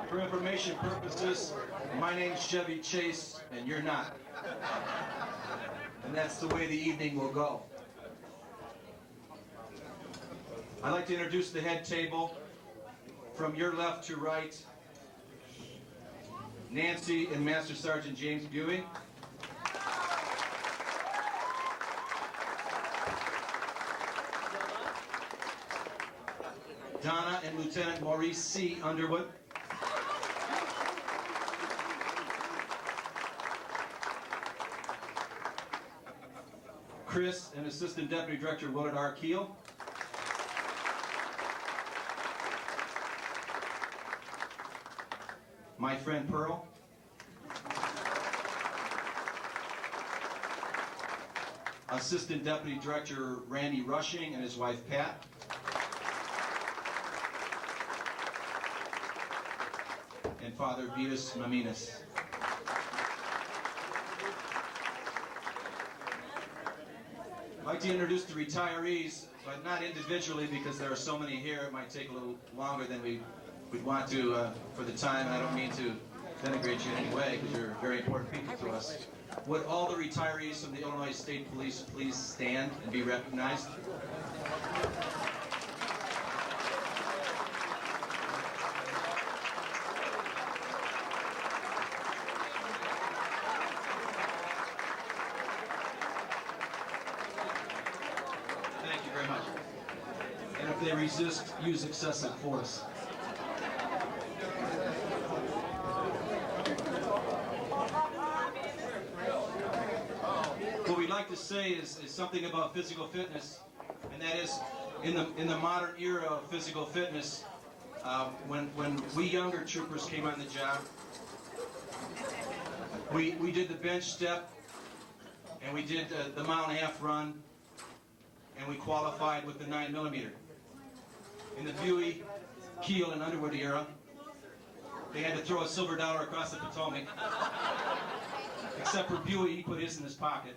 For information purposes, my name's Chevy Chase, and you're not. And that's the way the evening will go. I'd like to introduce the head table. From your left to right, Nancy and Master Sergeant James Buhe. Donna and Lieutenant Maurice C. Underwood. Chris and Assistant Deputy Director Willard R. Keil. My friend Pearl. Assistant Deputy Director Randy Rushing and his wife Pat. And Father Vitas Maminas. I'd like to introduce the retirees, but not individually because there are so many here. It might take a little longer than we'd want to for the time, and I don't mean to denigrate you in any way because you're very important people to us. Would all the retirees from the Illinois State Police please stand and be recognized? Thank you very much. And if they resist, use excessive force. What we'd like to say is something about physical fitness, and that is, in the modern era of physical fitness, when we younger troopers came on the job, we did the bench step, and we did the mile-and-a-half run, and we qualified with the 9mm. In the Buhe, Keil, and Underwood era, they had to throw a silver dollar across the Potomac. Except for Buhe, he put his in his pocket.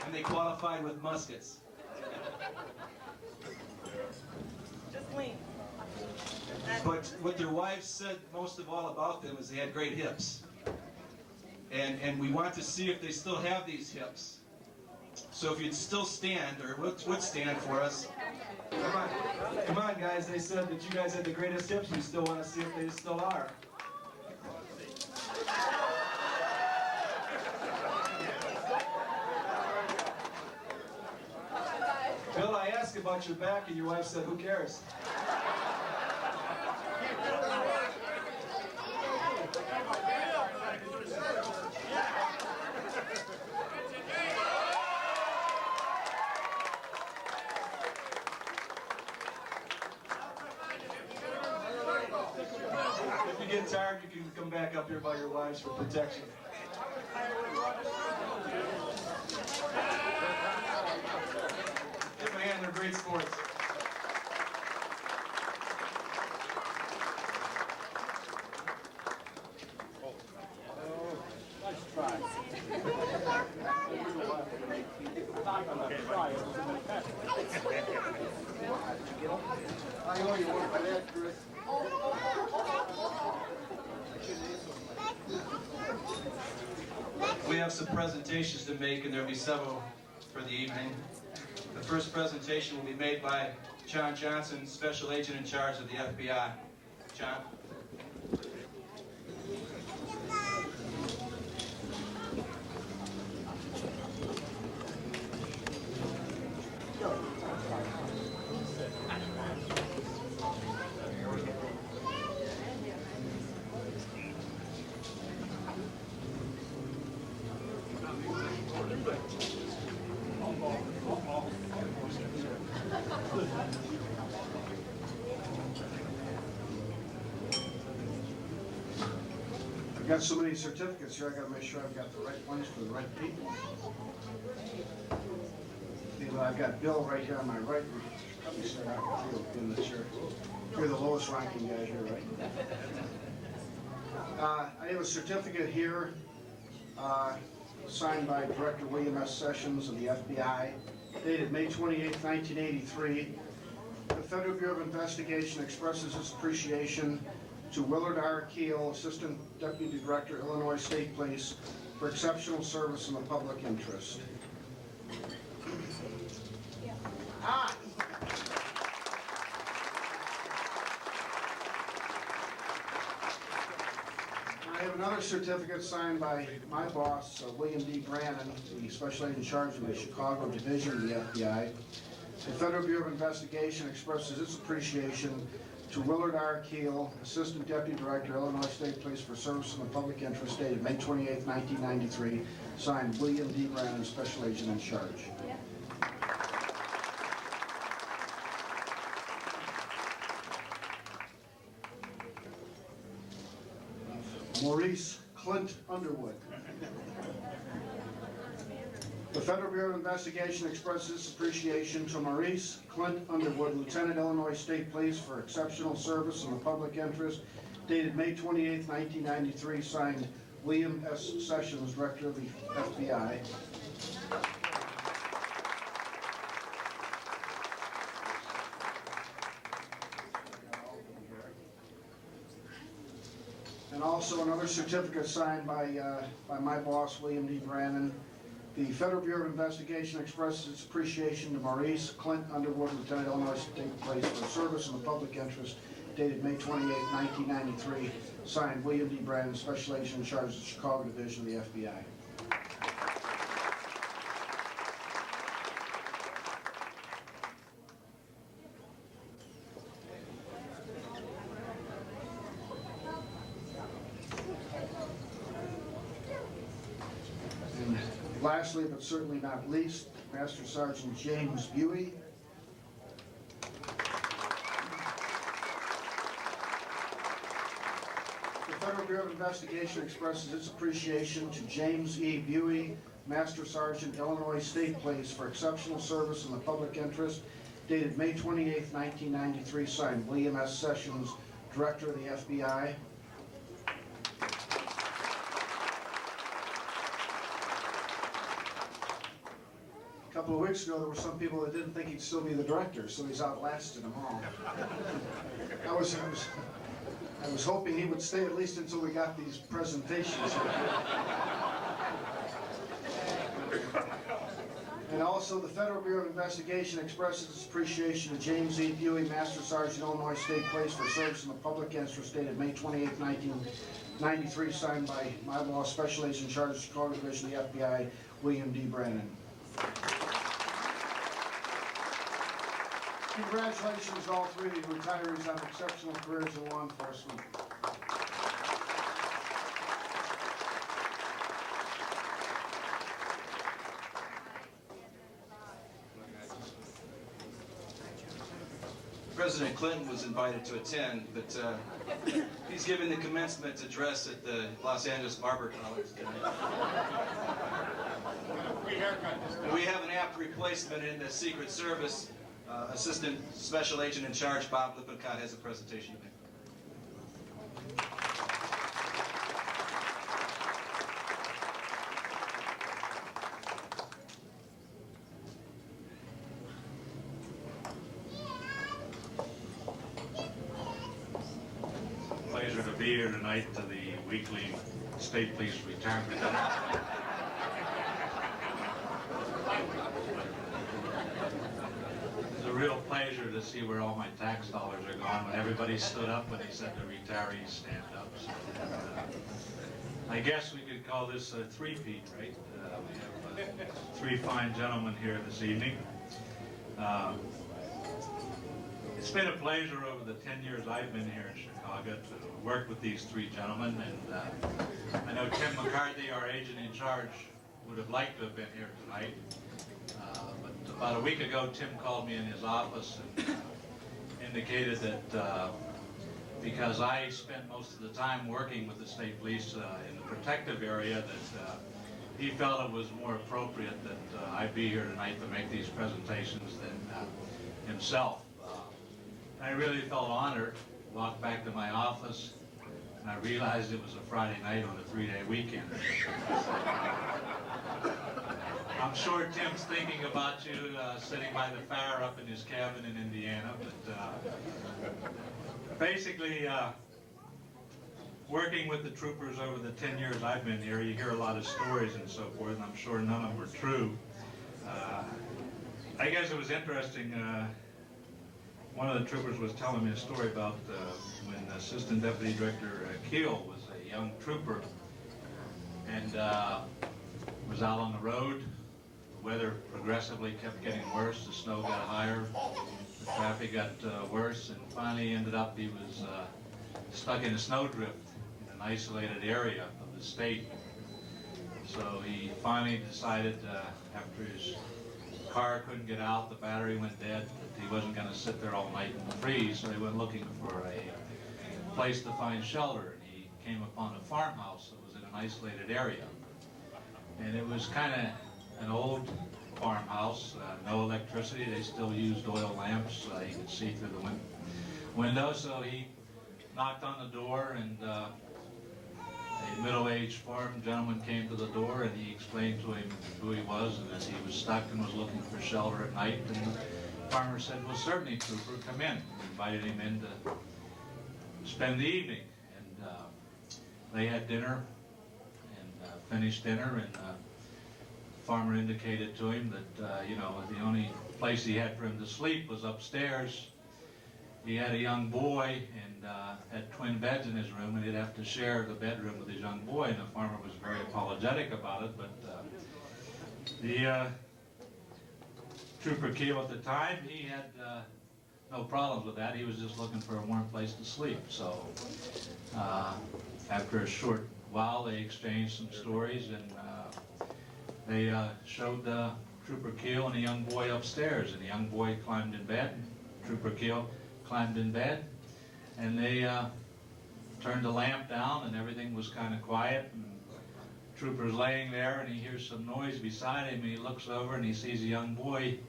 And they qualified with muskets. Just lean. But what their wives said most of all about them is they had great hips. And we want to see if they still have these hips. So if you'd still stand, or would stand for us. Come on guys, they said that you guys had the greatest hips. We still want to see if they still are. Bill, I asked about your back and your wife said, who cares? If you get tired, you can come back up here by your wives for protection. Give them a hand, they're great sports. Nice try. I owe you one for that, Chris. We have some presentations to make, and there'll be several for the evening. The first presentation will be made by John Johnson, Special Agent in charge of the FBI. John. I've got so many certificates here, I gotta make sure I've got the right ones for the right people. See, well, I've got Bill right here on my right. Let me start out with you in the chair. You're the lowest ranking guy here, right? I have a certificate here, signed by Director William S. Sessions of the FBI, dated May 28, 1983. The Federal Bureau of Investigation expresses its appreciation to Willard R. Keil, Assistant Deputy Director, Illinois State Police, for exceptional service in the public interest. I have another certificate signed by my boss, William D. Brannon, the Special Agent in charge of the Chicago Division of the FBI. The Federal Bureau of Investigation expresses its appreciation to Willard R. Keil, Assistant Deputy Director, Illinois State Police, for service in the public interest, dated May 28, 1993, signed William D. Brannon, Special Agent in charge. Maurice Clint Underwood. The Federal Bureau of Investigation expresses its appreciation to Maurice Clint Underwood, Lieutenant, Illinois State Police, for exceptional service in the public interest, dated May 28, 1993, signed William S. Sessions, Director of the FBI. And also another certificate signed by my boss, William D. Brannon. The Federal Bureau of Investigation expresses its appreciation to Maurice Clint Underwood, Lieutenant, Illinois State Police, for service in the public interest, dated May 28, 1993, signed William D. Brannon, Special Agent in charge of the Chicago Division of the FBI. Lastly, but certainly not least, Master Sergeant James Buhe. The Federal Bureau of Investigation expresses its appreciation to James E. Buhe, Master Sergeant, Illinois State Police, for exceptional service in the public interest, dated May 28, 1993, signed William S. Sessions, Director of the FBI. A couple of weeks ago, there were some people that didn't think he'd still be the director, so he's outlasted them all. I was hoping he would stay at least until we got these presentations. And also, the Federal Bureau of Investigation expresses its appreciation to James E. Buhe, Master Sergeant, Illinois State Police, for service in the public interest, dated May 28, 1993, signed by my boss, Special Agent in charge of the Chicago Division of the FBI, William D. Brannon. Congratulations to all three of you retirees on exceptional careers in law enforcement. President Clinton was invited to attend, but he's giving the commencement address at the Los Angeles Barber College tonight. And we have an apt replacement in the Secret Service. Assistant Special Agent in charge, Bob Lippincott, has a presentation to make. Pleasure to be here tonight to the weekly State Police retirement. It's a real pleasure to see where all my tax dollars are gone. When everybody stood up when they said the retirees stand up. So, I guess we could call this a three-peat, right? We have three fine gentlemen here this evening. It's been a pleasure over the 10 years I've been here in Chicago to work with these three gentlemen, and I know Tim McCarthy, our agent in charge, would have liked to have been here tonight. But about a week ago, Tim called me in his office and indicated that because I spent most of the time working with the state police in the protective area, that he felt it was more appropriate that I be here tonight to make these presentations than himself. I really felt honored. Walked back to my office, and I realized it was a Friday night on a 3-day weekend. I'm sure Tim's thinking about you sitting by the fire up in his cabin in Indiana, but basically working with the troopers over the 10 years I've been here, you hear a lot of stories and so forth, and I'm sure none of them are true. I guess it was interesting, one of the troopers was telling me a story about when Assistant Deputy Director Keil was a young trooper and was out on the road. The weather progressively kept getting worse, the snow got higher, the traffic got worse, and finally ended up he was stuck in a snowdrift in an isolated area of the state. So he finally decided after his car couldn't get out, the battery went dead, that he wasn't going to sit there all night in the freeze, so he went looking for a place to find shelter, and he came upon a farmhouse that was in an isolated area. And it was kind of an old farmhouse, no electricity, they still used oil lamps, you could see through the window, so he knocked on the door, and a middle-aged farm gentleman came to the door, and he explained to him who he was and that he was stuck and was looking for shelter at night. And the farmer said, "Well, certainly, trooper, come in." He invited him in to spend the evening, and they had dinner and finished dinner, and the farmer indicated to him that you know, the only place he had for him to sleep was upstairs. He had a young boy and had twin beds in his room, and he'd have to share the bedroom with his young boy, and the farmer was very apologetic about it, but the Trooper Keil at the time, he had no problems with that. He was just looking for a warm place to sleep. So after a short while, they exchanged some stories, and they showed Trooper Keil and a young boy upstairs, and the young boy climbed in bed, Trooper Keil climbed in bed, and they turned the lamp down, and everything was kind of quiet, and Trooper's laying there, and he hears some noise beside him, and he looks over and he sees a young boy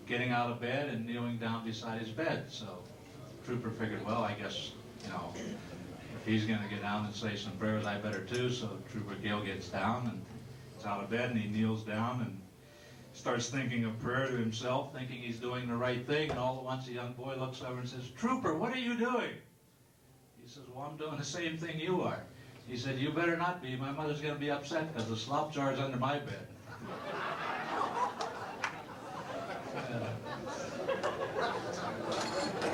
getting out of bed and kneeling down beside his bed. So Trooper figured, well, I guess, you know, if he's going to get down and say some prayers, I better too. So Trooper Keil gets down and he's out of bed, and he kneels down and starts thinking a prayer to himself, thinking he's doing the right thing, and all at once a young boy looks over and says, "Trooper, what are you doing?" He says, "Well, I'm doing the same thing you are." He said, "You better not be. My mother's going to be upset because the slop jar's under my bed."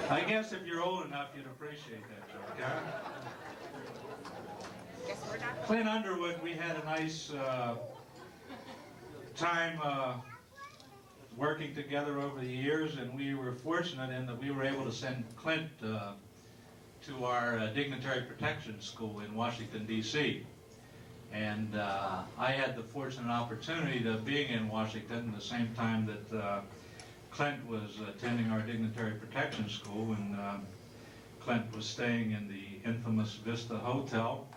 I guess if you're old enough, you'd appreciate that joke, huh? Clint Underwood, we had a nice time working together over the years, and we were fortunate in that we were able to send Clint to our dignitary protection school in Washington, D.C. And I had the fortunate opportunity of being in Washington at the same time that Clint was attending our dignitary protection school, and Clint was staying in the infamous Vista Hotel,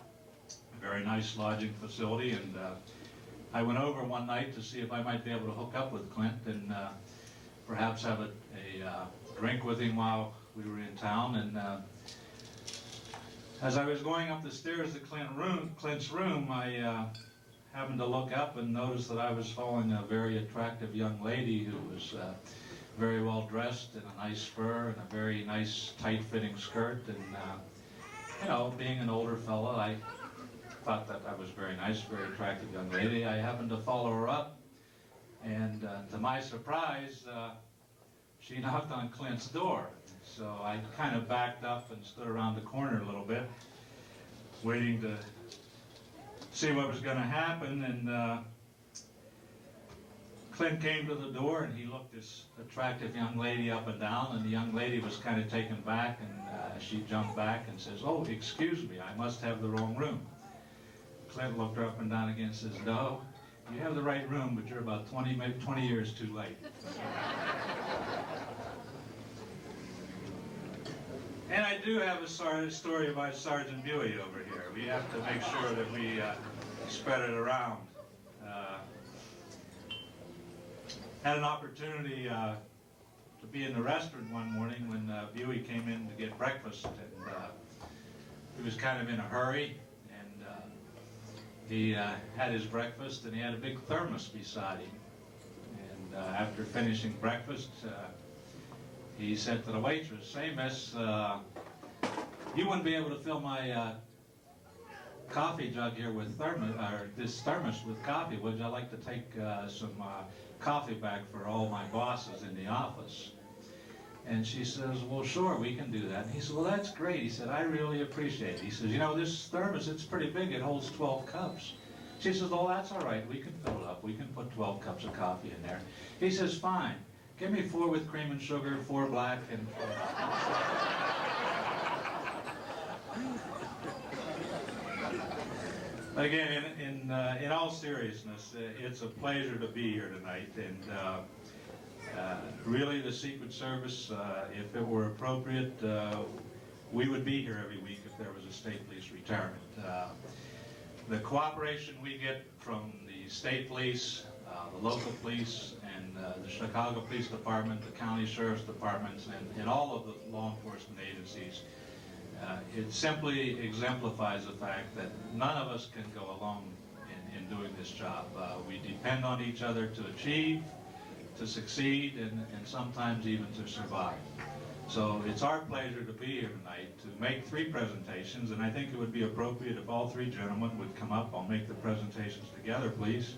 a very nice lodging facility, and I went over one night to see if I might be able to hook up with Clint and perhaps have a drink with him while we were in town. And as I was going up the stairs to Clint's room, I happened to look up and noticed that I was following a very attractive young lady who was very well dressed in a nice fur and a very nice tight-fitting skirt. And you know, being an older fellow, I thought that I was very nice, very attractive young lady. I happened to follow her up, and to my surprise, she knocked on Clint's door. So I kind of backed up and stood around the corner a little bit, waiting to see what was going to happen. And Clint came to the door, and he looked this attractive young lady up and down, and the young lady was kind of taken back, and she jumped back and says, "Oh, excuse me, I must have the wrong room." Clint looked her up and down again and says, "No, you have the right room, but you're about 20 years too late." And I do have a story about Sergeant Buhe over here. We have to make sure that we spread it around. Had an opportunity to be in the restaurant one morning when Buhe came in to get breakfast, and he was kind of in a hurry. He had his breakfast, and he had a big thermos beside him. after finishing breakfast, he said to the waitress, "Say, miss, you wouldn't be able to fill my coffee jug here with this thermos with coffee, would you? I'd like to take some coffee back for all my bosses in the office." And she says, "Well, sure, we can do that." And he said, "Well, that's great." He said, "I really appreciate it." He says, "You know, this thermos, it's pretty big. It holds 12 cups. She says, "Oh, that's all right. We can fill it up. We can put 12 cups of coffee in there." He says, "Fine. Give me 4 with cream and sugar, 4 black, and 4... But again, in all seriousness, it's a pleasure to be here tonight. And really, the Secret Service, if it were appropriate, we would be here every week if there was a state police retirement. The cooperation we get from the state police, the local police, and the Chicago Police Department, the county sheriff's departments, and all of the law enforcement agencies, it simply exemplifies the fact that none of us can go alone in doing this job. We depend on each other to achieve, to succeed, and sometimes even to survive. So it's our pleasure to be here tonight to make 3 presentations, and I think it would be appropriate if all 3 gentlemen would come up. I'll make the presentations together, please.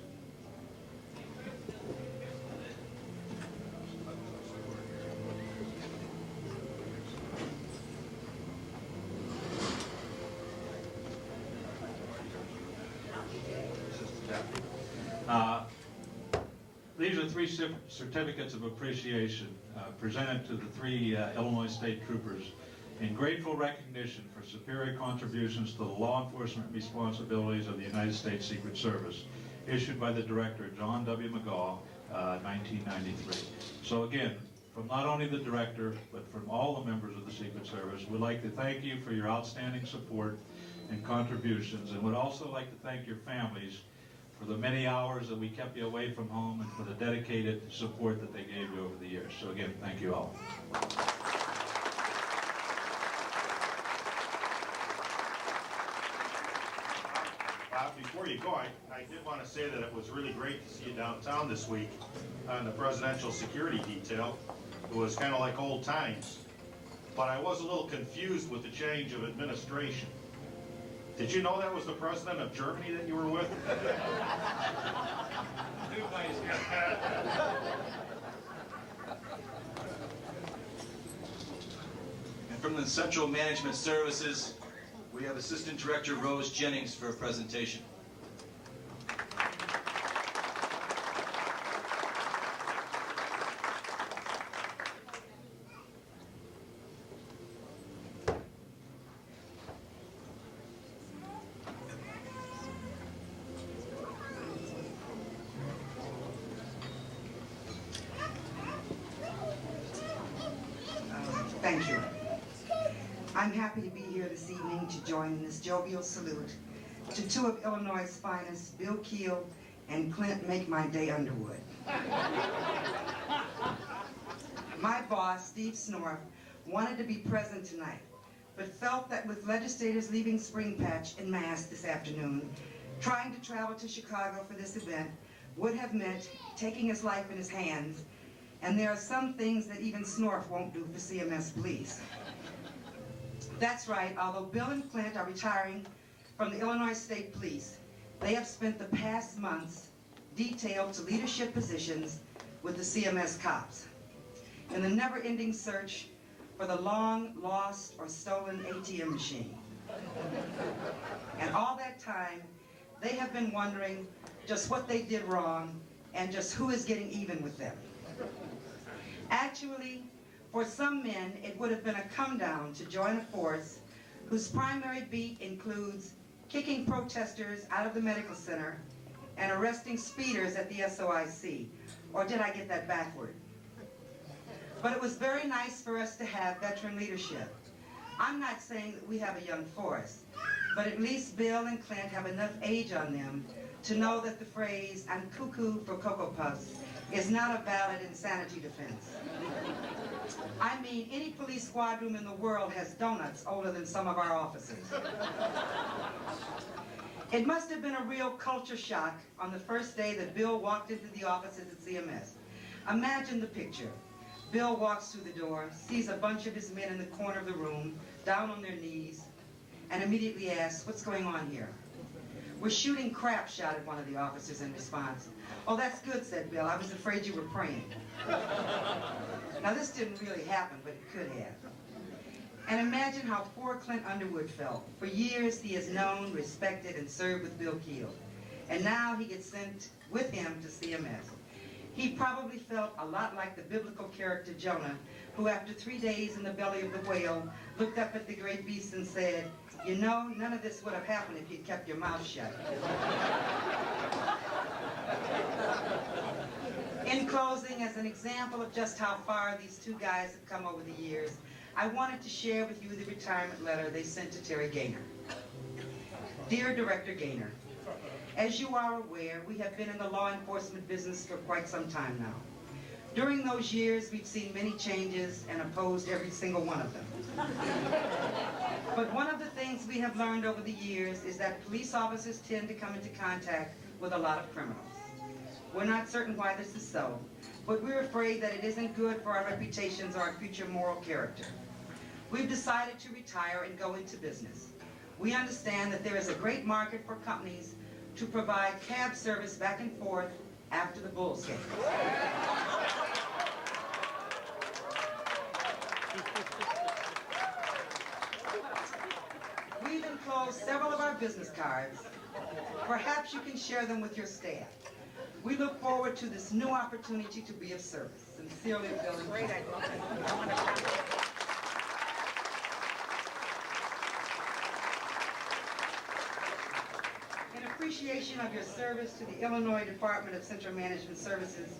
These are 3 certificates of appreciation presented to the 3 Illinois State Troopers in grateful recognition for superior contributions to the law enforcement responsibilities of the United States Secret Service, issued by the Director, John W. McGaw, 1993. So again, from not only the Director, but from all the members of the Secret Service, we'd like to thank you for your outstanding support and contributions, and would also like to thank your families for the many hours that we kept you away from home and for the dedicated support that they gave you over the years. So again, thank you all. Before you go, I did want to say that it was really great to see you downtown this week on the presidential security detail. It was kind of like old times, but I was a little confused with the change of administration. Did you know that was the president of Germany that you were with? And from the Central Management Services, we have Assistant Director Rose Jennings for a presentation. Thank you. I'm happy to be here this evening to join in this jovial salute to 2 of Illinois' finest, Bill Keil and Clint Make My Day Underwood. My boss, Steve Snorf, wanted to be present tonight, but felt that with legislators leaving Spring Patch en masse this afternoon, trying to travel to Chicago for this event would have meant taking his life in his hands, and there are some things that even Snorf won't do for CMS Police. That's right, although Bill and Clint are retiring from the Illinois State Police, they have spent the past months detailed to leadership positions with the CMS cops in the never-ending search for the long lost or stolen ATM machine. And all that time, they have been wondering just what they did wrong and just who is getting even with them. Actually, for some men, it would have been a come-down to join a force whose primary beat includes kicking protesters out of the medical center and arresting speeders at the SOIC. Or did I get that backward? But it was very nice for us to have veteran leadership. I'm not saying that we have a young force, but at least Bill and Clint have enough age on them to know that the phrase, "I'm cuckoo for Cocoa Puffs," is not a valid insanity defense. I mean, any police squad room in the world has donuts older than some of our officers. It must have been a real culture shock on the first day that Bill walked into the offices at CMS Imagine the picture. Bill walks through the door, sees a bunch of his men in the corner of the room, down on their knees, and immediately asks, "What's going on here?" "We're shooting crap," shouted one of the officers in response. "Oh, that's good," said Bill. "I was afraid you were praying." Now, this didn't really happen, but it could have. And imagine how poor Clint Underwood felt. For years, he has known, respected, and served with Bill Keil. And now he gets sent with him to CMS. He probably felt a lot like the biblical character Jonah, who after 3 days in the belly of the whale, looked up at the great beast and said, "You know, none of this would have happened if you'd kept your mouth shut." In closing, as an example of just how far these two guys have come over the years, I wanted to share with you the retirement letter they sent to Terry Gaynor. Dear Director Gaynor, as you are aware, we have been in the law enforcement business for quite some time now. During those years, we've seen many changes and opposed every single one of them. But one of the things we have learned over the years is that police officers tend to come into contact with a lot of criminals. We're not certain why this is so, but we're afraid that it isn't good for our reputations or our future moral character. We've decided to retire and go into business. We understand that there is a great market for companies to provide cab service back and forth after the Bulls game. We've enclosed several of our business cards. Perhaps you can share them with your staff. We look forward to this new opportunity to be of service. Sincerely, Bill and Great Clint. idea. In appreciation of your service to the Illinois Department of Central Management Services,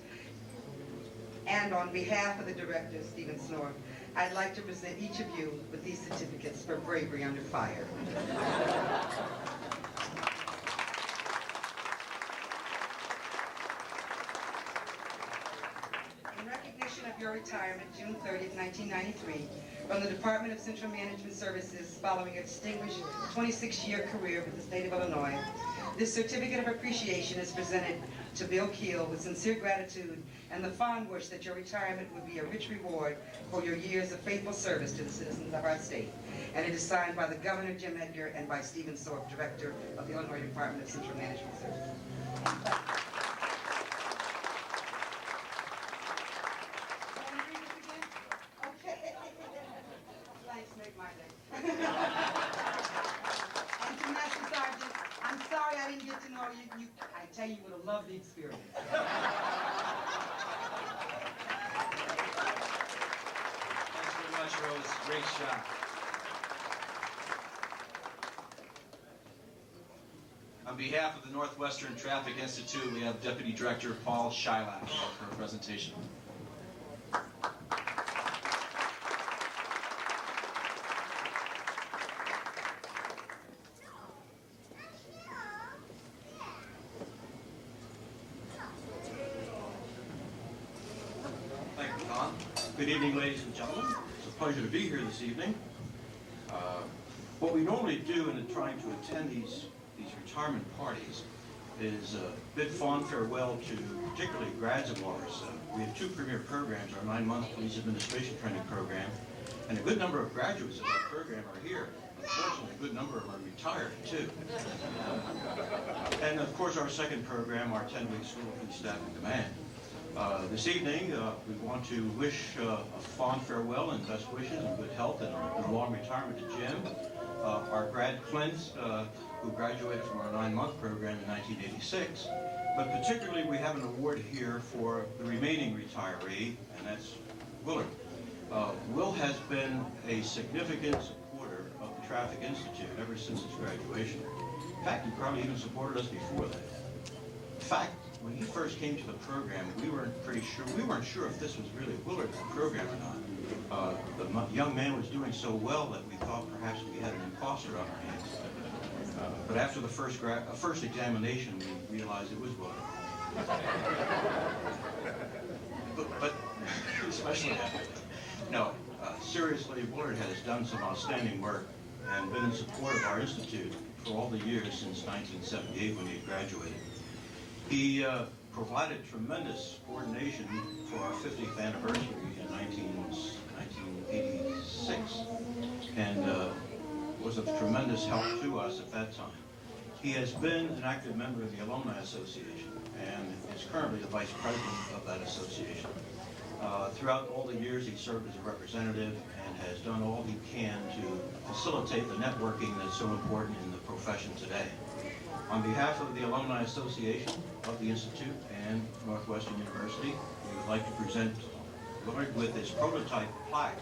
and on behalf of the director, Stephen Snorr, I'd like to present each of you with these certificates for bravery under fire. In recognition of your retirement, June 30th, 1993, from the Department of Central Management Services following a distinguished 26-year career with the state of Illinois, this certificate of appreciation is presented to Bill Keil with sincere gratitude and the fond wish that your retirement would be a rich reward for your years of faithful service to the citizens of our state. And it is signed by the Governor, Jim Edgar, and by Stephen Sorp, Director of the Illinois Department of Central Management Services. I tell you, you would have loved the experience. Thanks very much, Rose. Great shot. On behalf of the Northwestern Traffic Institute, we have Deputy Director Paul Shylock for a presentation. Good evening, ladies and gentlemen. It's a pleasure to be here this evening. What we normally do in trying to attend these retirement parties is bid fond farewell to particularly grads of ours. We have two premier programs, our 9-month police administration training program, and a good number of graduates of that program are here. Unfortunately, a good number of them are retired, too. And of course, our second program, our 10-week School of Police Staff and Command. This evening, we want to wish a fond farewell and best wishes and good health and a long retirement to Jim, our grad Clint, who graduated from our 9-month program in 1986. But particularly, we have an award here for the remaining retiree, and that's Willard. Will has been a significant supporter of the Traffic Institute ever since its graduation. In fact, he probably even supported us before that. In fact, when he first came to the program, we weren't sure if this was really Willard's program or not. The young man was doing so well that we thought perhaps we had an imposter on our hands. But after the first examination, we realized it was Willard. but especially after that. No, seriously, Willard has done some outstanding work and been in support of our institute for all the years since 1978 when he graduated. He provided tremendous coordination for our 50th anniversary in 1986, and was of tremendous help to us at that time. He has been an active member of the Alumni Association and is currently the vice president of that association. Throughout all the years, he served as a representative and has done all he can to facilitate the networking that's so important in the profession today. On behalf of the Alumni Association of the Institute and Northwestern University, we would like to present Willard with his prototype plaque,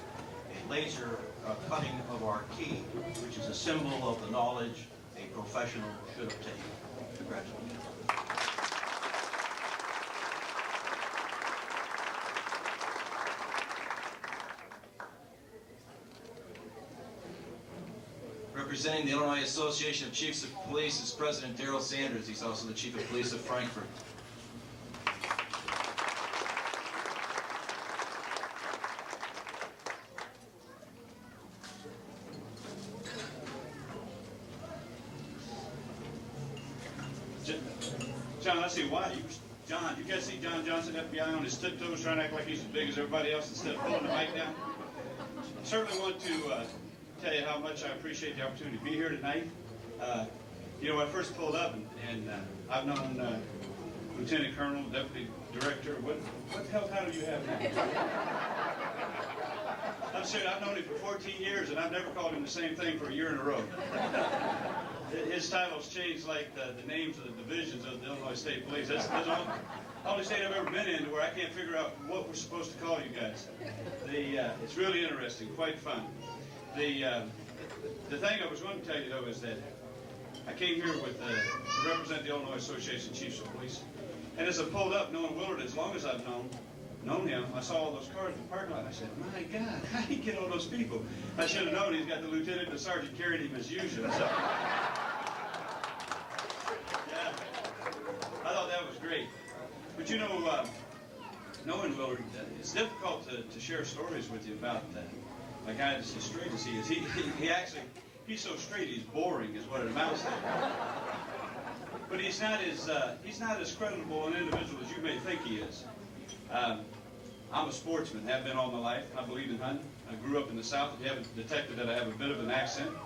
a laser cutting of our key, which is a symbol of the knowledge a professional should obtain. Congratulations. Representing the Illinois Association of Chiefs of Police is President Darrell Sanders. He's also the Chief of Police of Frankfurt. John, I see why. John, you guys see John Johnson, FBI, on his tiptoes trying to act like he's as big as everybody else instead of pulling the mic down? I certainly want to tell you how much I appreciate the opportunity to be here tonight. You know, when I first pulled up, and I've known Lieutenant Colonel, Deputy Director, what the hell title do you have now? I'm serious, I've known him for 14 years, and I've never called him the same thing for a year in a row. His titles changed like the names of the divisions of the Illinois State Police. That's the only state I've ever been in where I can't figure out what we're supposed to call you guys. It's really interesting, quite fun. The thing I was going to tell you, though, is that I came here with to represent the Illinois Association of Chiefs of Police. And as I pulled up, knowing Willard as long as I've known him, I saw all those cars in the parking lot, and I said, my God, how do you get all those people? I should have known he's got the lieutenant and the sergeant carrying him as usual. So. Yeah, I thought that was great. But you know, knowing Willard, it's difficult to share stories with you about a guy that's as straight as he is. He's so straight, he's boring, is what it amounts to. But he's not as credible an individual as you may think he is. I'm a sportsman, have been all my life. I believe in hunting. I grew up in the South. If you haven't detected that I have a bit of an accent.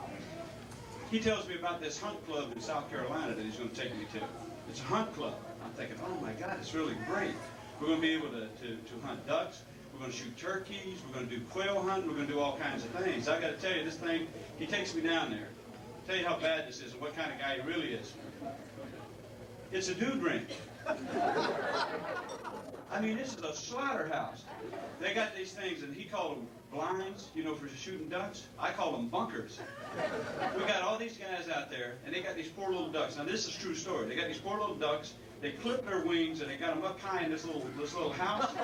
He tells me about this hunt club in South Carolina that he's going to take me to. It's a hunt club. I'm thinking, oh my God, it's really great. We're going to be able to hunt ducks. We're going to shoot turkeys. We're going to do quail hunting. We're going to do all kinds of things. I got to tell you, this thing, he takes me down there. Tell you how bad this is and what kind of guy he really is. It's a dude ranch. I mean, this is a slaughterhouse. They got these things, and he called them blinds, you know, for shooting ducks. I call them bunkers. We got all these guys out there, and they got these poor little ducks. Now, this is a true story. They got these poor little ducks. They clip their wings, and they got them up high in this little house.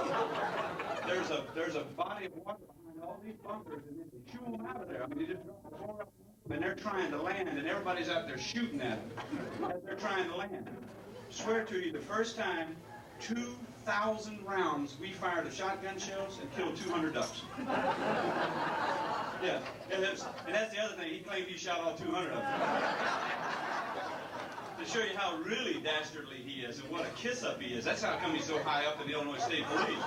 There's a body of water behind all these bunkers, and then they chew them out of there. I mean, they just drop the floor up, and they're trying to land, and everybody's out there shooting at them as they're trying to land. I swear to you, the first time, 2,000 rounds we fired of shotgun shells and killed 200 ducks. Yeah, and that's the other thing. He claimed he shot all 200 of them. To show you how really dastardly he is and what a kiss-up he is. That's how come he's so high up in the Illinois State Police.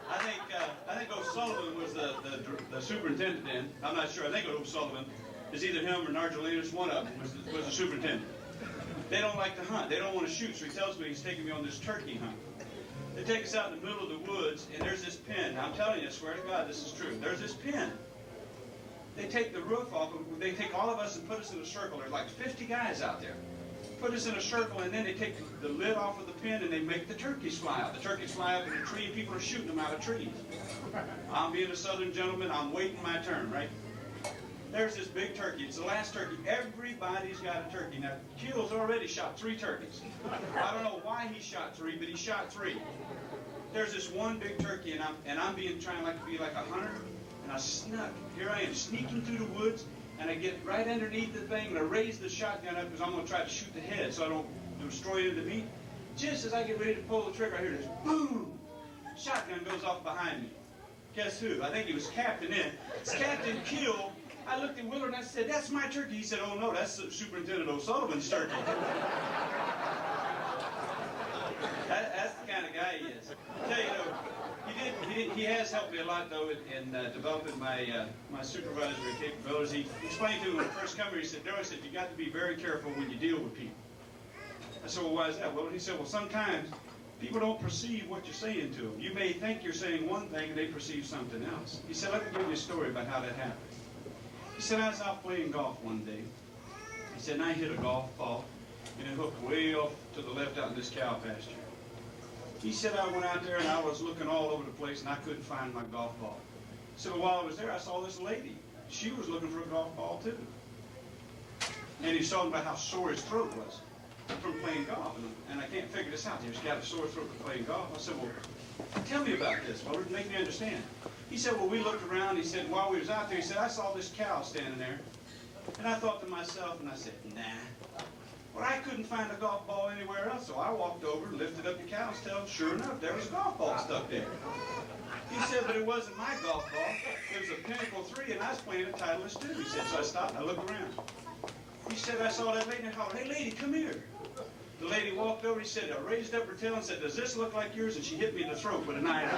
I think O'Sullivan was the superintendent then. I'm not sure. I think O'Sullivan is either him or Nargelinas. One of them was the superintendent. They don't like to hunt. They don't want to shoot, so he tells me he's taking me on this turkey hunt. They take us out in the middle of the woods, and there's this pen. Now, I'm telling you, I swear to God, this is true. There's this pen. They take the roof off. They take all of us and put us in a circle. There's like 50 guys out there. Put us in a circle, and then they take the lid off of the pen, and they make the turkeys fly out. The turkeys fly up in a tree, and people are shooting them out of trees. I'm being a Southern gentleman. I'm waiting my turn, right? There's this big turkey. It's the last turkey. Everybody's got a turkey. Now, Keil's already shot 3 turkeys. I don't know why he shot 3, but he shot 3. There's this one big turkey, and I'm trying to be like a hunter, and I snuck. Here I am sneaking through the woods, and I get right underneath the thing, and I raise the shotgun up because I'm going to try to shoot the head so I don't destroy any of the meat. Just as I get ready to pull the trigger, I hear this boom. Shotgun goes off behind me. Guess who? I think he was Captain in. It's Captain Keil. I looked at Willard and I said, that's my turkey. He said, oh no, that's Superintendent O'Sullivan's turkey. guy he is. I tell you, he has helped me a lot though in developing my my supervisory capabilities. He explained to me when I first come here. He said, "Darryl," he said, "you got to be very careful when you deal with people." I said, "Well, why is that?" Well, he said, "Well, sometimes people don't perceive what you're saying to them. You may think you're saying one thing and they perceive something else." He said, "Let me give you a story about how that happened." He said, "I was out playing golf one day." He said, "and I hit a golf ball and it hooked way off to the left out in this cow pasture." He said, "I went out there and I was looking all over the place and I couldn't find my golf ball." He said, "Well, while I was there, I saw this lady. She was looking for a golf ball too." And he's talking about how sore his throat was from playing golf. And I can't figure this out. He's got a sore throat from playing golf. I said, "Well, tell me about this, Willard. Make me understand." He said, "Well, we looked around." He said, "While we was out there," he said, "I saw this cow standing there. And I thought to myself," and I said, "Nah. Well, I couldn't find a golf ball anywhere else, so I walked over and lifted up the cow's tail. Sure enough, there was a golf ball stuck there." He said, "But it wasn't my golf ball. It was a Pinnacle 3, and I was playing a Titleist 2. He said, "So I stopped and I looked around." He said, "I saw that lady and I hollered, 'Hey, lady, come here.' The lady walked over. He said, I raised up her tail and said, 'Does this look like yours?' And she hit me in the throat with a knife."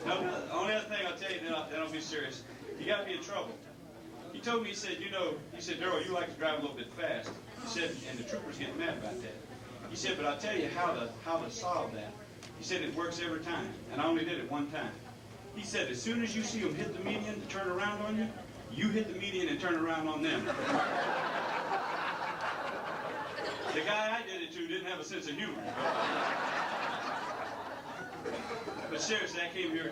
No, the only other thing I'll tell you, then I'll be serious. He got me in trouble. He told me, he said, "Darryl, you like to drive a little bit fast." He said, and the troopers get mad about that. He said, "But I'll tell you how to solve that." He said, "It works every time, and I only did it one time." He said, "As soon as you see them hit the median to turn around on you, you hit the median and turn around on them." The guy I did it to didn't have a sense of humor. But seriously, I came here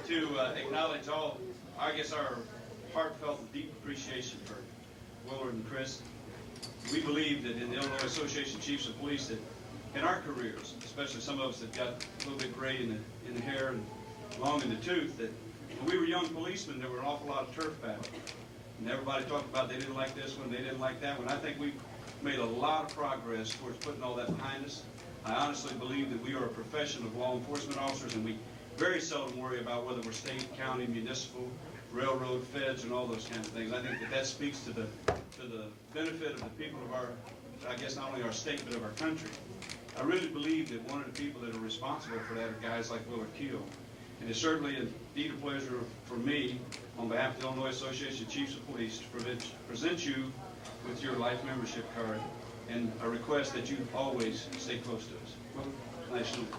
to acknowledge all, I guess, our heartfelt and deep appreciation for Willard and Chris. We believe that in the Illinois Association of Chiefs of Police, that in our careers, especially some of us that got a little bit gray in the hair and long in the tooth, that when we were young policemen, there were an awful lot of turf battles. And everybody talked about they didn't like this one, they didn't like that one. I think we've made a lot of progress towards putting all that behind us. I honestly believe that we are a profession of law enforcement officers, and we very seldom worry about whether we're state, county, municipal, railroad, feds, and all those kinds of things. I think that speaks to the benefit of the people of our, I guess, not only our state, but of our country. I really believe that one of the people that are responsible for that are guys like Willard Keil. And it's certainly indeed a pleasure for me, on behalf of the Illinois Association of Chiefs of Police, to present you with your life membership card and a request that you always stay close to us. Well, nice to meet you.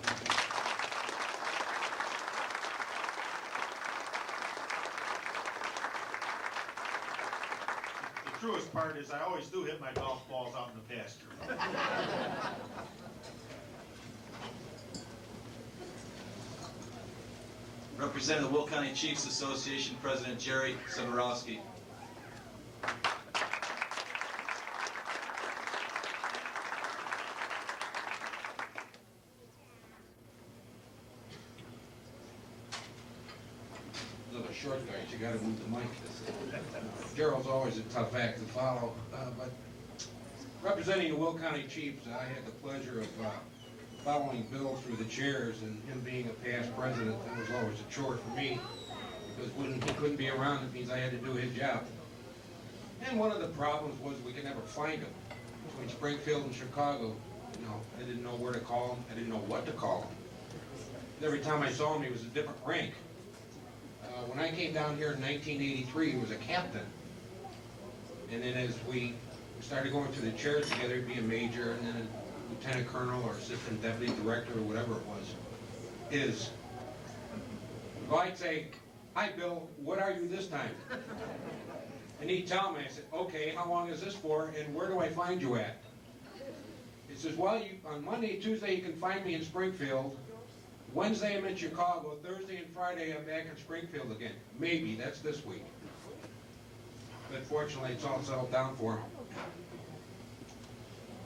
The truest part is I always do hit my golf balls out in the pasture. Representing the Will County Chiefs Association, President Jerry Severowski. Another short guy, you gotta move the mic. Darryl's always a tough act to follow, but representing the Will County Chiefs, I had the pleasure of following Bill through the chairs, and him being a past president, that was always a chore for me, because when he couldn't be around, it means I had to do his job. And one of the problems was we could never find him. Between Springfield and Chicago, I didn't know where to call him, I didn't know what to call him. And every time I saw him, he was a different rank. When I came down here in 1983, he was a captain. And then as we started going through the chairs together, he'd be a major, and then a lieutenant colonel or assistant deputy director or whatever it was. If I'd say, "Hi, Bill, what are you this time?" And he'd tell me, I said, "Okay, how long is this for, and where do I find you at?" He says, "Well, on Monday and Tuesday you can find me in Springfield. Wednesday I'm in Chicago. Thursday and Friday I'm back in Springfield again. Maybe, that's this week." But fortunately, it's all settled down for him.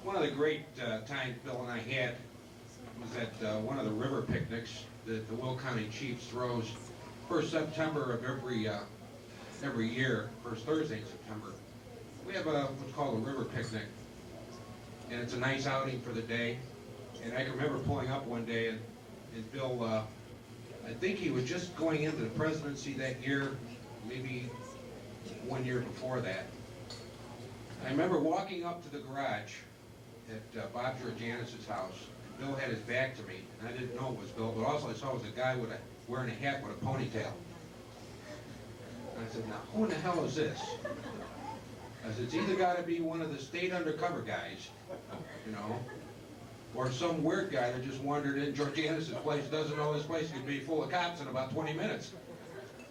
One of the great times Bill and I had was at one of the river picnics that the Will County Chiefs throws first September of every year, first Thursday in September. We have what's called a river picnic, and it's a nice outing for the day. And I can remember pulling up one day, and Bill, I I think he was just going into the presidency that year, maybe 1 year before that. I remember walking up to the garage at Bob Georgianis' house. Bill had his back to me, and I didn't know it was Bill, but also I saw it was a guy wearing a hat with a ponytail. And I said, now, who in the hell is this? I said, it's either got to be one of the state undercover guys, you know, or some weird guy that just wandered in Georgianis' place, doesn't know this place could be full of cops in about 20 minutes.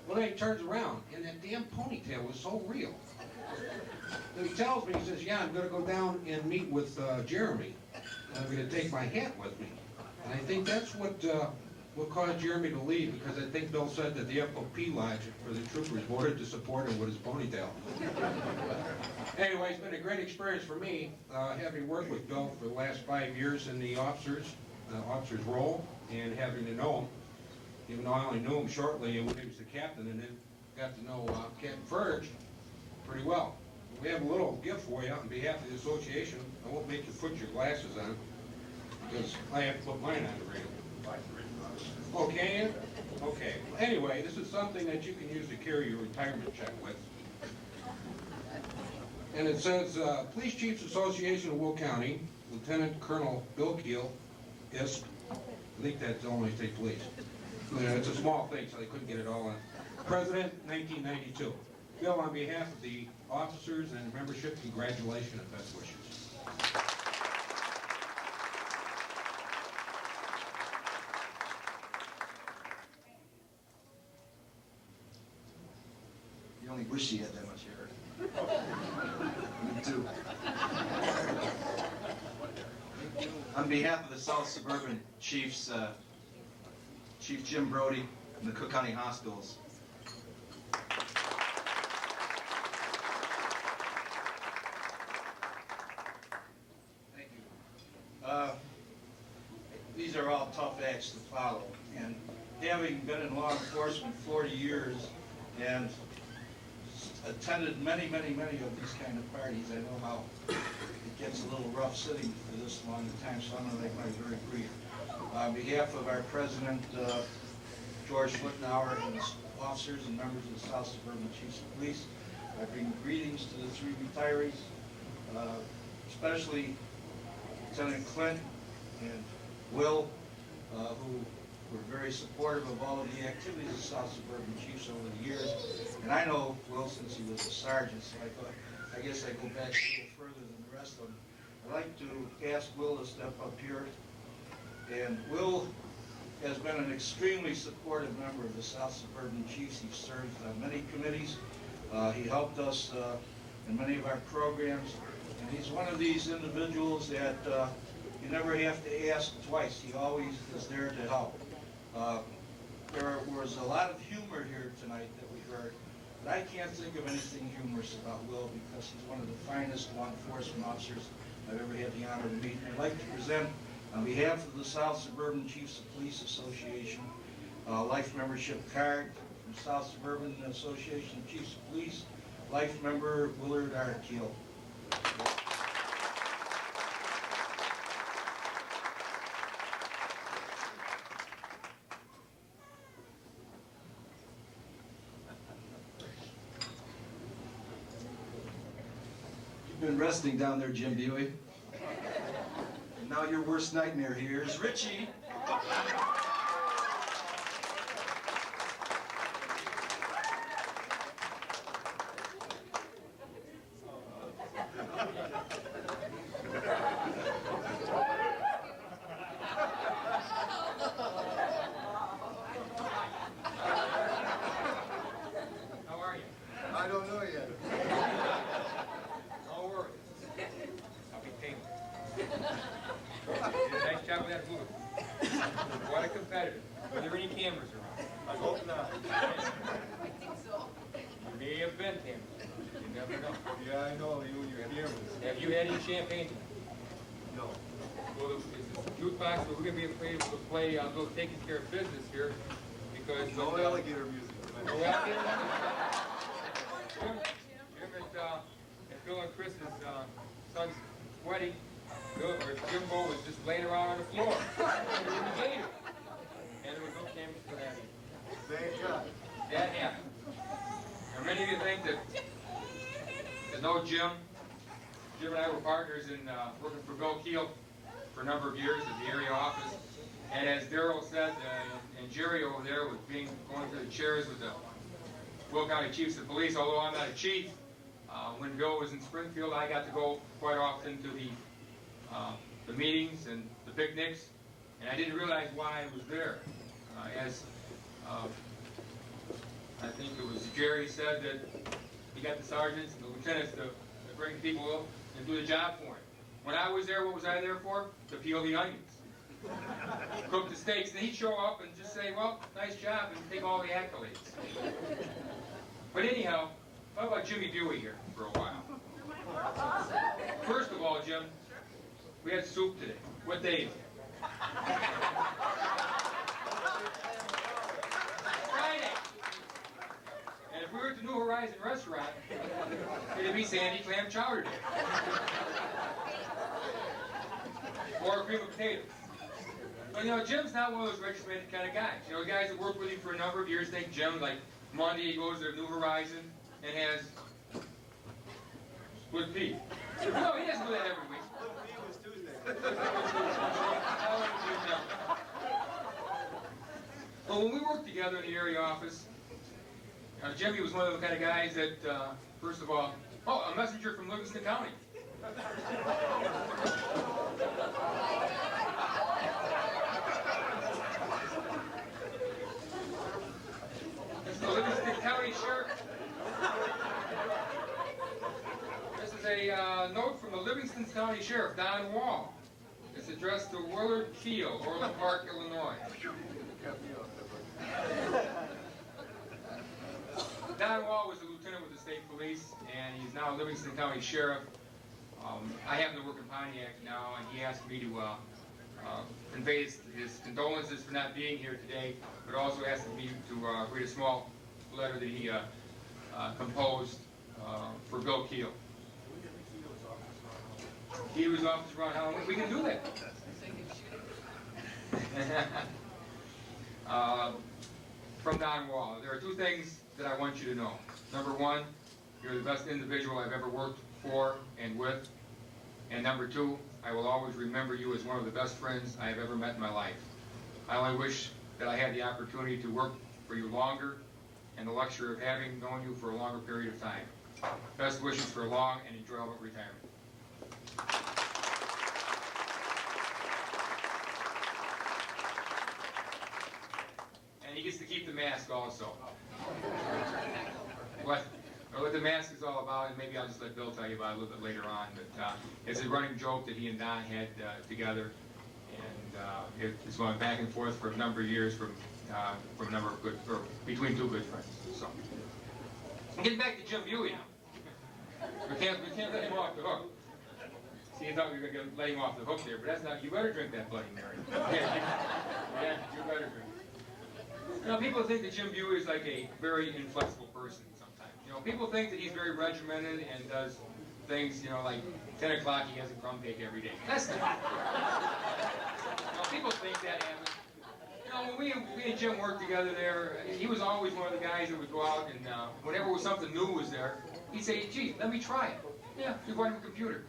Well, then he turns around, and that damn ponytail was so real. So he tells me, he says, yeah, I'm going to go down and meet with Jeremy. I'm going to take my hat with me. And I think that's what caused Jeremy to leave, because I think Bill said that the FOP lodge for the troopers voted to support him with his ponytail. Anyway, it's been a great experience for me, having worked with Bill for the last 5 years in the officer's role, and having to know him, even though I only knew him shortly when he was the captain, and then got to know Captain Ferg pretty well. We have a little gift for you on behalf of the association. I won't make you put your glasses on, because I have to put mine on to read them. Oh, can you? Okay. Anyway, this is something that you can use to carry your retirement check with. And it says, Police Chiefs Association of Will County, Lieutenant Colonel Bill Keil, ISP. I think that's Illinois State Police. It's a small thing, so they couldn't get it all on. President, 1992. Bill, on behalf of the officers and membership, congratulations and best wishes. You only wish you had that much hair. Me too. On behalf of the South Suburban Chiefs, Chief Jim Brody and the Cook County Hospitals, Thank you. These are all tough acts to follow, and having been in law enforcement 40 years and attended many of these kind of parties, I know how it gets a little rough sitting for this long a time, so I'm going to make mine very brief. On behalf of our president, George Flittenauer, and his officers and members of the South Suburban Chiefs of Police, I bring greetings to the three retirees, especially Lieutenant Clint and Will, who were very supportive of all of the activities of South Suburban Chiefs over the years. And I know Will since he was a sergeant, so I guess I go back a little further than the rest of them. I'd like to ask Will to step up here. And Will has been an extremely supportive member of the South Suburban Chiefs. He served on many committees. He helped us in many of our programs. And he's one of these individuals that you never have to ask twice. He always is there to help. There was a lot of humor here tonight that we heard, but I can't think of anything humorous about Will because he's one of the finest law enforcement officers I've ever had the honor to meet. I'd like to present, on behalf of the South Suburban Chiefs of Police Association, a life membership card from South Suburban Association of Chiefs of Police, life member Willard Keil. you've been resting down there, Jim Buhe. And now your worst nightmare here is Richie. How are you? I don't know yet. Don't worry. I'll be paying. You did a nice job with that booth. What a competitor. Were there any cameras around? I hope not. You may have been cameras. You never know. Yeah, I know you and your cameras. Have you had any champagne? No. Well, it's a jukebox, but we're going to be able to play a little taking care of business here because... No alligator music. No alligator music. Jim at Bill and Chris's son's wedding, Jimbo was just laying around on the floor. And there was no cameras for that either. that know Jim. Jim and I were partners in working for Bill Keil for a number of years at the area office. And as Darrell said, and Jerry over there was going through the chairs with the Will County Chiefs of Police, although I'm not a chief, when Bill was in Springfield, I got to go quite often to the meetings and the picnics, and I didn't realize why I was there. I think it was Jerry said that he got the sergeants and the lieutenants to bring people up and do the job for him. When I was there, what was I there for? To peel the onions, cook the steaks, and he'd show up and just say, well, nice job, and take all the accolades. But anyhow, how about Jimmy Buhe here for a while? First of all, Jim, we had soup today. What day is it? Friday. And if we were at the New Horizon restaurant, it'd be Sandy clam chowder day. Or cream of potatoes. But you know, Jim's not one of those regimented kind of guys. You know, guys that work with him for a number of years think Jim, like Monday he goes to New Horizon and has split pea. No, he doesn't do that every week. Well, when we worked together in the area office, Jimmy was one of the kind of guys that, first of all, a messenger from Livingston County. It's the Livingston County Sheriff. This is a note from the Livingston County Sheriff, Don Wall. It's addressed to Willard Keil, Orland Park, Illinois. Don Wall was a lieutenant with the state police, and he's now Livingston County Sheriff. I happen to work in Pontiac now, and he asked me to convey his condolences for not being here today, but also asked me to read a small letter that he composed for Bill Keil. Keil's office around Halloween. We can do that. From Don Wall, there are two things that I want you to know. Number one, you're the best individual I've ever worked for and with. And number two, I will always remember you as one of the best friends I have ever met in my life. I only wish that I had the opportunity to work for you longer and the luxury of having known you for a longer period of time. Best wishes for a long and enjoyable retirement. And he gets to keep the mask also. What the mask is all about, and maybe I'll just let Bill tell you about it a little bit later on, but it's a running joke that he and Don had together, and it's going back and forth for a number of years from a number of between two good friends. So, getting back to Jim Buhe now. We can't let him off the hook. See, you thought we were going to let him off the hook there, but that's not. You better drink that Bloody Mary. Yeah, you better drink it. You know, people think that Jim Buhe is like a very inflexible person sometimes. You know, people think that he's very regimented and does things, you know, like 10 o'clock he has a crumb cake every day. That's not. You know, people think that happens. You know, when we and Jim worked together there, he was always one of the guys that would go out and whenever something new was there, he'd say, gee, let me try it. Yeah, you bought him a computer.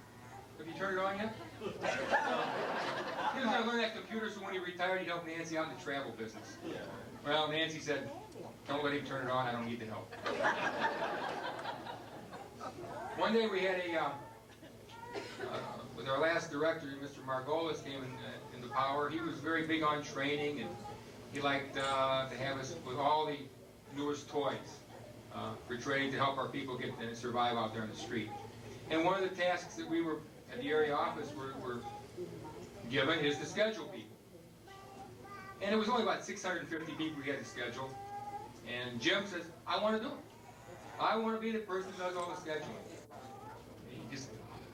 Have you turned it on yet? He was going to learn that computer so when he retired, he'd help Nancy out in the travel business. Well, Nancy said, don't let him turn it on, I don't need the help. One day we had with our last director, Mr. Margolis came into power. He was very big on training, and he liked to have us with all the newest toys for training to help our people get to survive out there on the street. And one of the tasks that we were at the area office were given is to schedule people. And it was only about 650 people we had to schedule. And Jim says, I want to do it. I want to be the person who does all the scheduling.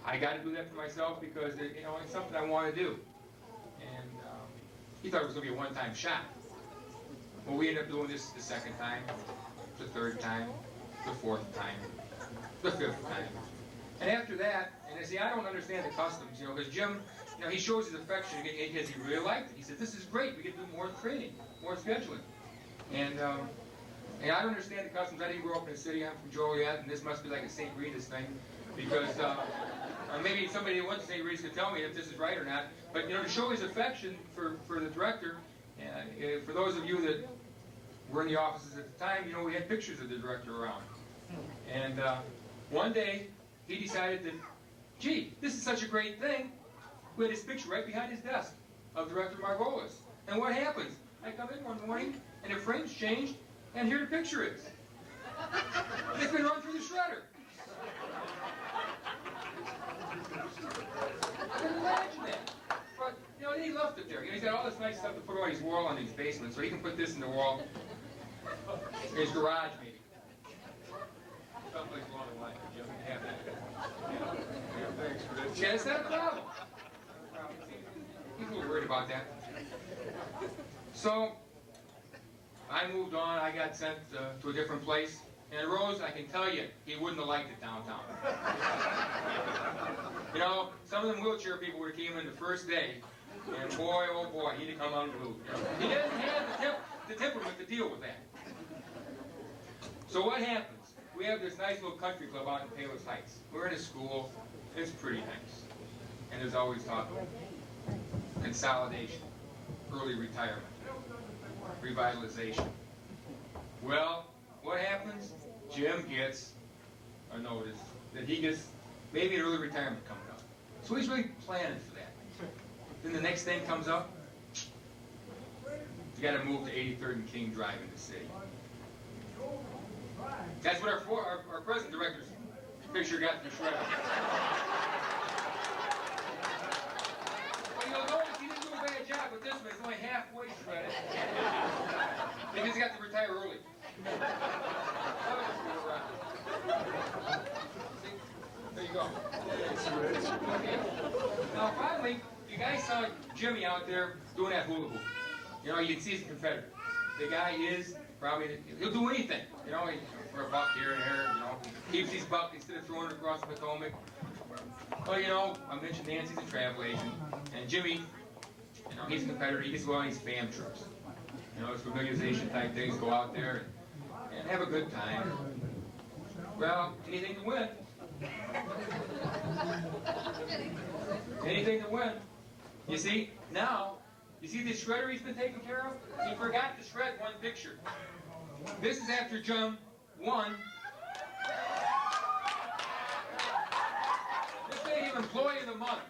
I got to do that for myself because it's something I want to do. And he thought it was going to be a one-time shot. Well, we ended up doing this the second time, the third time, the fourth time, the fifth time. And after that, and I see, I don't understand the customs, because Jim, he shows his affection because he really liked it. He said, this is great, we can do more training, more scheduling. And I don't understand the customs. I didn't grow up in the city, I'm from Joliet, and this must be like a St. Rita's thing. because maybe somebody at one St. Reed's could tell me if this is right or not. But to show his affection for the director, and for those of you that were in the offices at the time, we had pictures of the director around. And one day he decided that, gee, this is such a great thing. We had his picture right behind his desk of Director Margolis. And what happens? I come in one morning and the frame's changed, and here the picture is. It's been run through the shredder. I couldn't imagine that. But, he left it there. He's got all this nice stuff to put on his wall in his basement, so he can put this in the wall. In his garage, maybe. Someplace along the line, Jim, you can have that. Yeah, thanks for this. Yeah, it's not a problem. He's a little worried about that. So, I moved on. I got sent to a different place. And Rose, I can tell you, he wouldn't have liked it downtown. Some of them wheelchair people would have came in the first day, and boy, oh boy, he'd have come unglued. He didn't have the temperament to deal with that. So what happens? We have this nice little country club out in Palos Heights. We're in a school. It's pretty nice. And there's always talk of consolidation, early retirement, revitalization. Well, what happens? Jim gets a notice that he gets maybe an early retirement coming up. So he's really planning for that. Then the next thing comes up, you got to move to 83rd and King Drive in the city. That's what our present director's picture got from shredder. Well, you'll notice he didn't do a bad job with this one. It's only halfway shredded. Because he got to retire early. There you go. Okay. Now finally, you guys saw Jimmy out there doing that hula hoop. You can see he's a Confederate. The guy is probably, he'll do anything. For a buck here and there, keeps his buck instead of throwing it across the Potomac. Well, I mentioned Nancy's a travel agent, and Jimmy, he's a Confederate. He gets well on these FAM trips. It's familiarization type things. Go out there and have a good time. Well, anything to win. Anything to win. You see, now, you see this shredder he's been taking care of? He forgot to shred one picture. This is after Jim won. This made him Employee of the Month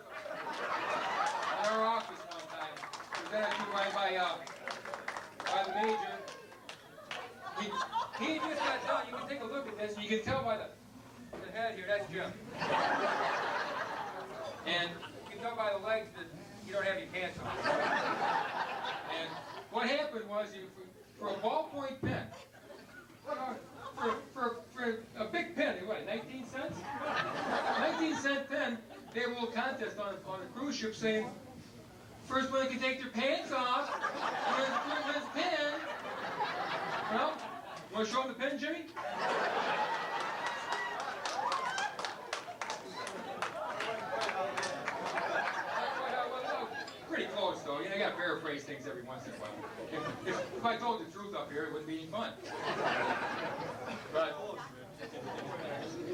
in our office one time. Presented to by the major. He just got done. You can take a look at this, and you can tell by the head here, that's Jim. And you can tell by the legs that you don't have any pants on. And what happened was, for a ballpoint pen, for a big pen, what, 19 cents? 19-cent pen, they have a little contest on a cruise ship saying, first one that can take their pants off, wins pen. Well, you want to show them the pen, Jimmy? Pretty close, though. You got to paraphrase things every once in a while. If I told the truth up here, it wouldn't be any fun. But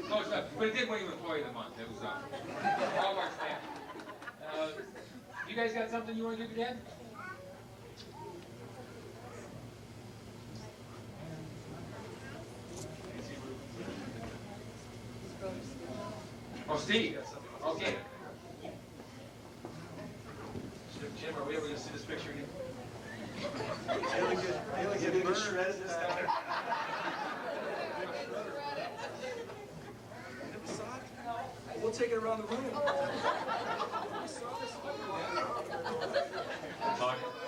close enough. But it did win you Employee of the Month. It was all of our staff. You guys got something you want to give your dad? Oh, Steve. Okay. Jim, are we able to see this picture again? We'll take it around the room.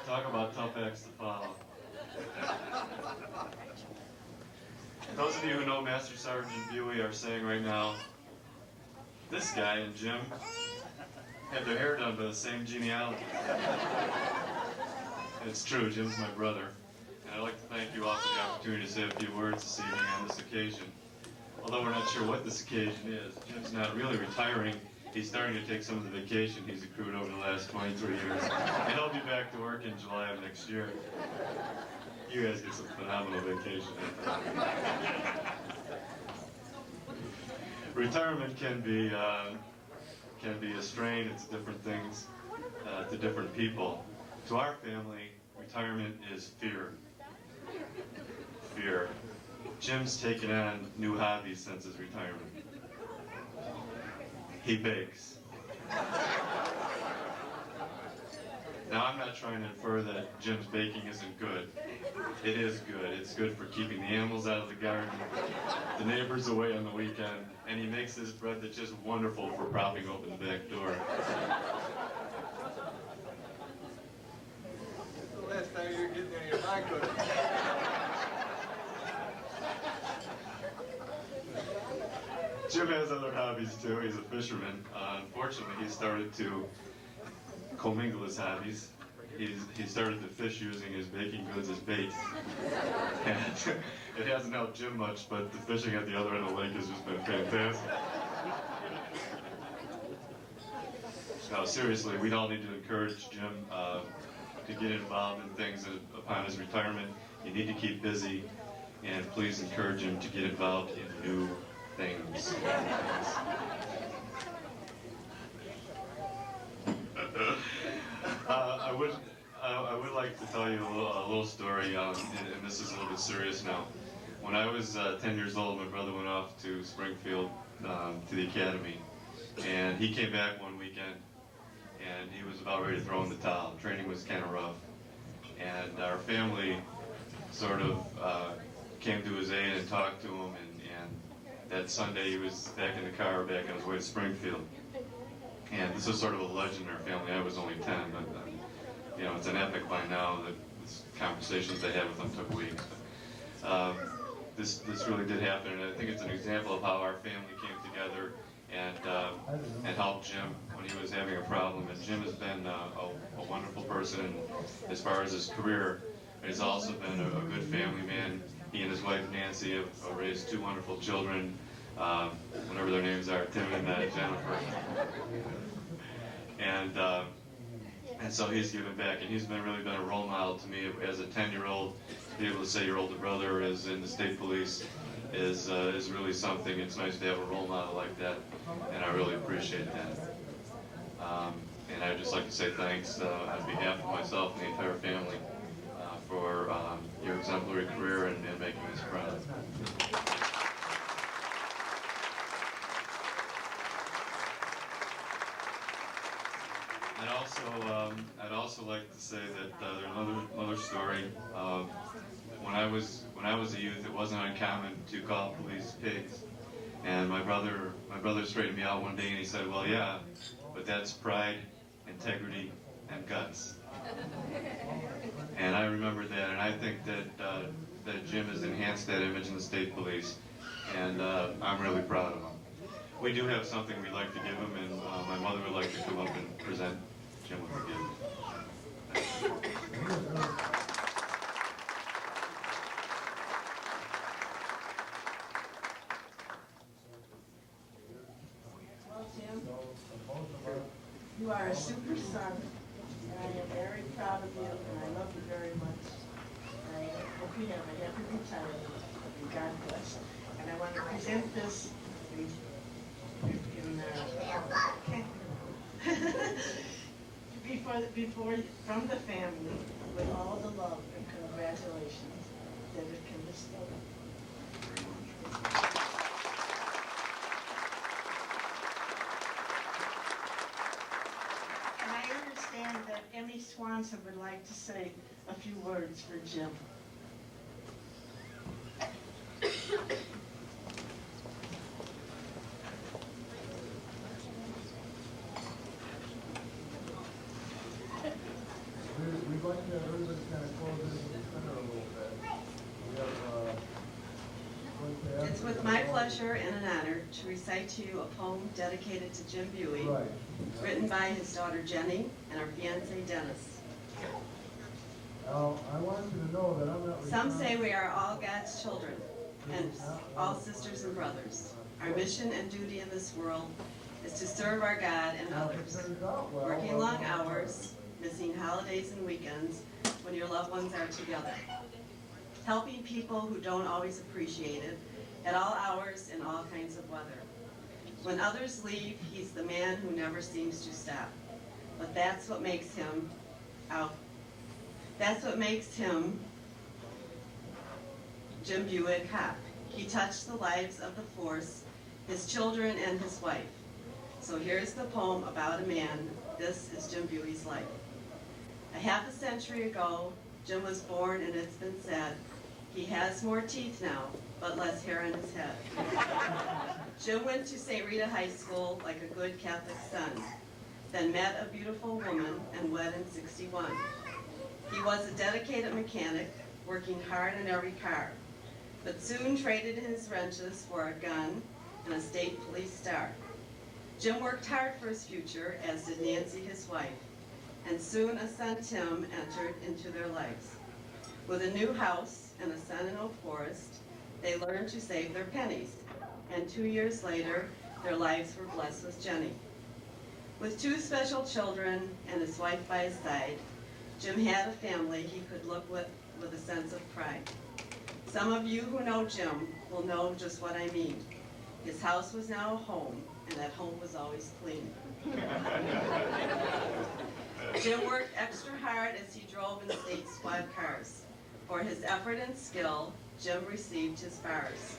Talk about tough acts to follow. Those of you who know Master Sergeant Buhe are saying right now, this guy and Jim had their hair done by the same genealogy. It's true, Jim's my brother. And I'd like to thank you all for the opportunity to say a few words this evening on this occasion. Although we're not sure what this occasion is, Jim's not really retiring. He's starting to take some of the vacation he's accrued over the last 23 years. And he'll be back to work in July of next year. You guys get some phenomenal vacation. Retirement can be a strain. It's different things to different people. To our family, retirement is fear. Fear. Jim's taken on new hobbies since his retirement. He bakes. Now, I'm not trying to infer that Jim's baking isn't good. It is good. It's good for keeping the animals out of the garden, the neighbors away on the weekend, and he makes this bread that's just wonderful for propping open the back door. The last time you were getting any of my cooking. Jim has other hobbies too. He's a fisherman. Unfortunately, he started to commingle his hobbies. He started to fish using his baking goods as bait. And it hasn't helped Jim much, but the fishing at the other end of the lake has just been fantastic. No, seriously, we all need to encourage Jim to get involved in things upon his retirement. You need to keep busy, and please encourage him to get involved in new things. I would like to tell you a little story, and this is a little bit serious now. When I was 10 years old, my brother went off to Springfield to the academy, and he came back one weekend, and he was about ready to throw in the towel. Training was kind of rough, and our family sort of came to his aid and talked to him, and that Sunday he was back in the car, back on his way to Springfield. And this is sort of a legend in our family. I was only 10, but you know, it's an epic by now. That conversations they had with him took weeks. But, this really did happen, and I think it's an example of how our family came together and helped Jim when he was having a problem. And Jim has been a wonderful person as far as his career. But he's also been a good family man. He and his wife Nancy have raised two wonderful children, whatever their names are, Tim and Jennifer. And so he's given back, and he's really been a role model to me as a 10-year-old. To be able to say your older brother is in the state police is really something. It's nice to have a role model like that, and I really appreciate that. And I'd just like to say thanks on behalf of myself and the entire family for your exemplary career and making us proud. I'd also like to say that there's another story. When I was a youth, it wasn't uncommon to call police pigs. And my brother straightened me out one day, and he said, "Well, yeah, but that's pride, integrity, and guts." And I remember that, and I think that Jim has enhanced that image in the state police, and I'm really proud of him. We do have something we'd like to give him, and my mother would like to come up and present Jim with a gift. Well, Jim, you are a super son, and I am very proud of you, and I love you very much. I hope you have a happy retirement, and God bless. And I want to present this before from the family with all the love and congratulations that it can bestow. And I understand that Emmy Swanson would like to say a few words for Jim. We'd like to have everybody kind of close in the center a little bit. We have, It's with my pleasure and an honor to recite to you a poem dedicated to Jim Buhe, right. written by his daughter Jenny and our fiancé Dennis. Now, I want you to know that I'm not... Some say we are all God's children, and all sisters and brothers. Our mission and duty in this world is to serve our God and others, working long hours, missing holidays and weekends when your loved ones are together, helping people who don't always appreciate it at all hours in all kinds of weather, When others leave, he's the man who never seems to stop. But that's what makes him Jim Buhe a cop. He touched the lives of the force, his children, and his wife. So here's the poem about a man. This is Jim Buhe's life. A half a century ago, Jim was born, and it's been said, he has more teeth now, but less hair on his head. Jim went to St. Rita High School like a good Catholic son, then met a beautiful woman and wed in '61. He was a dedicated mechanic, working hard on every car, but soon traded in his wrenches for a gun and a state police star. Jim worked hard for his future, as did Nancy, his wife, and soon a son, Tim, entered into their lives. With a new house and a son in Oak Forest, they learned to save their pennies, and 2 years later, their lives were blessed with Jenny. With 2 special children and his wife by his side, Jim had a family he could look with a sense of pride. Some of you who know Jim will know just what I mean. His house was now a home, and that home was always clean. Jim worked extra hard as he drove in state squad cars. For his effort and skill, Jim received his bars.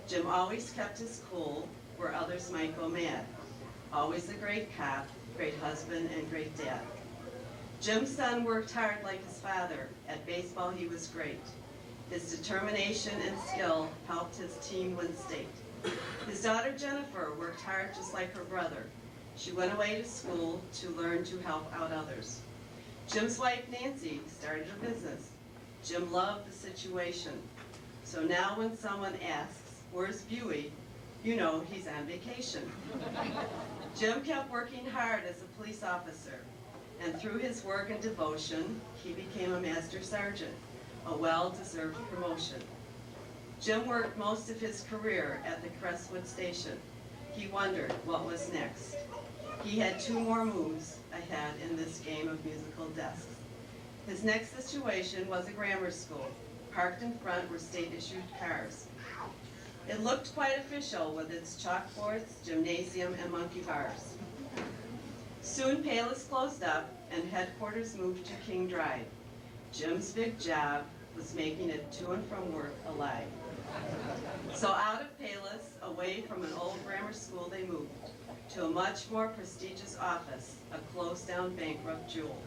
Jim always kept his cool where others might go mad. Always a great cop, great husband, and great dad. Jim's son worked hard like his father. At baseball, he was great. His determination and skill helped his team win state. His daughter Jennifer worked hard just like her brother. She went away to school to learn to help out others. Jim's wife Nancy started a business. Jim loved the situation. So now when someone asks, "Where's Buhe?" you know he's on vacation. Jim kept working hard as a police officer, and through his work and devotion, he became a master sergeant, a well-deserved promotion. Jim worked most of his career at the Crestwood Station. He wondered what was next. He had 2 more moves ahead in this game of musical desks. His next situation was a grammar school. Parked in front were state-issued cars. It looked quite official with its chalkboards, gymnasium, and monkey bars. Soon Payless closed up and headquarters moved to King Drive. Jim's big job was making it to and from work alive. So out of Payless, away from an old grammar school, they moved to a much more prestigious office, a closed-down bankrupt jewel.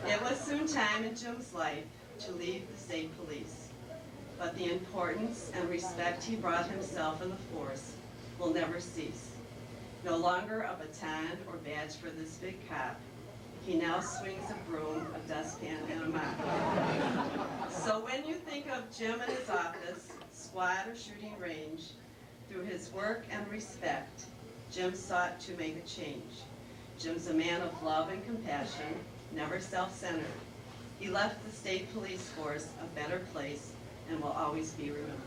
It was soon time in Jim's life to leave the state police, but the importance and respect he brought himself and the force will never cease. No longer a baton or badge for this big cop, he now swings a broom, a dustpan, and a mop. So when you think of Jim in his office, squad or shooting range, through his work and respect, Jim sought to make a change. Jim's a man of love and compassion, never self-centered. He left the state police force a better place and will always be remembered.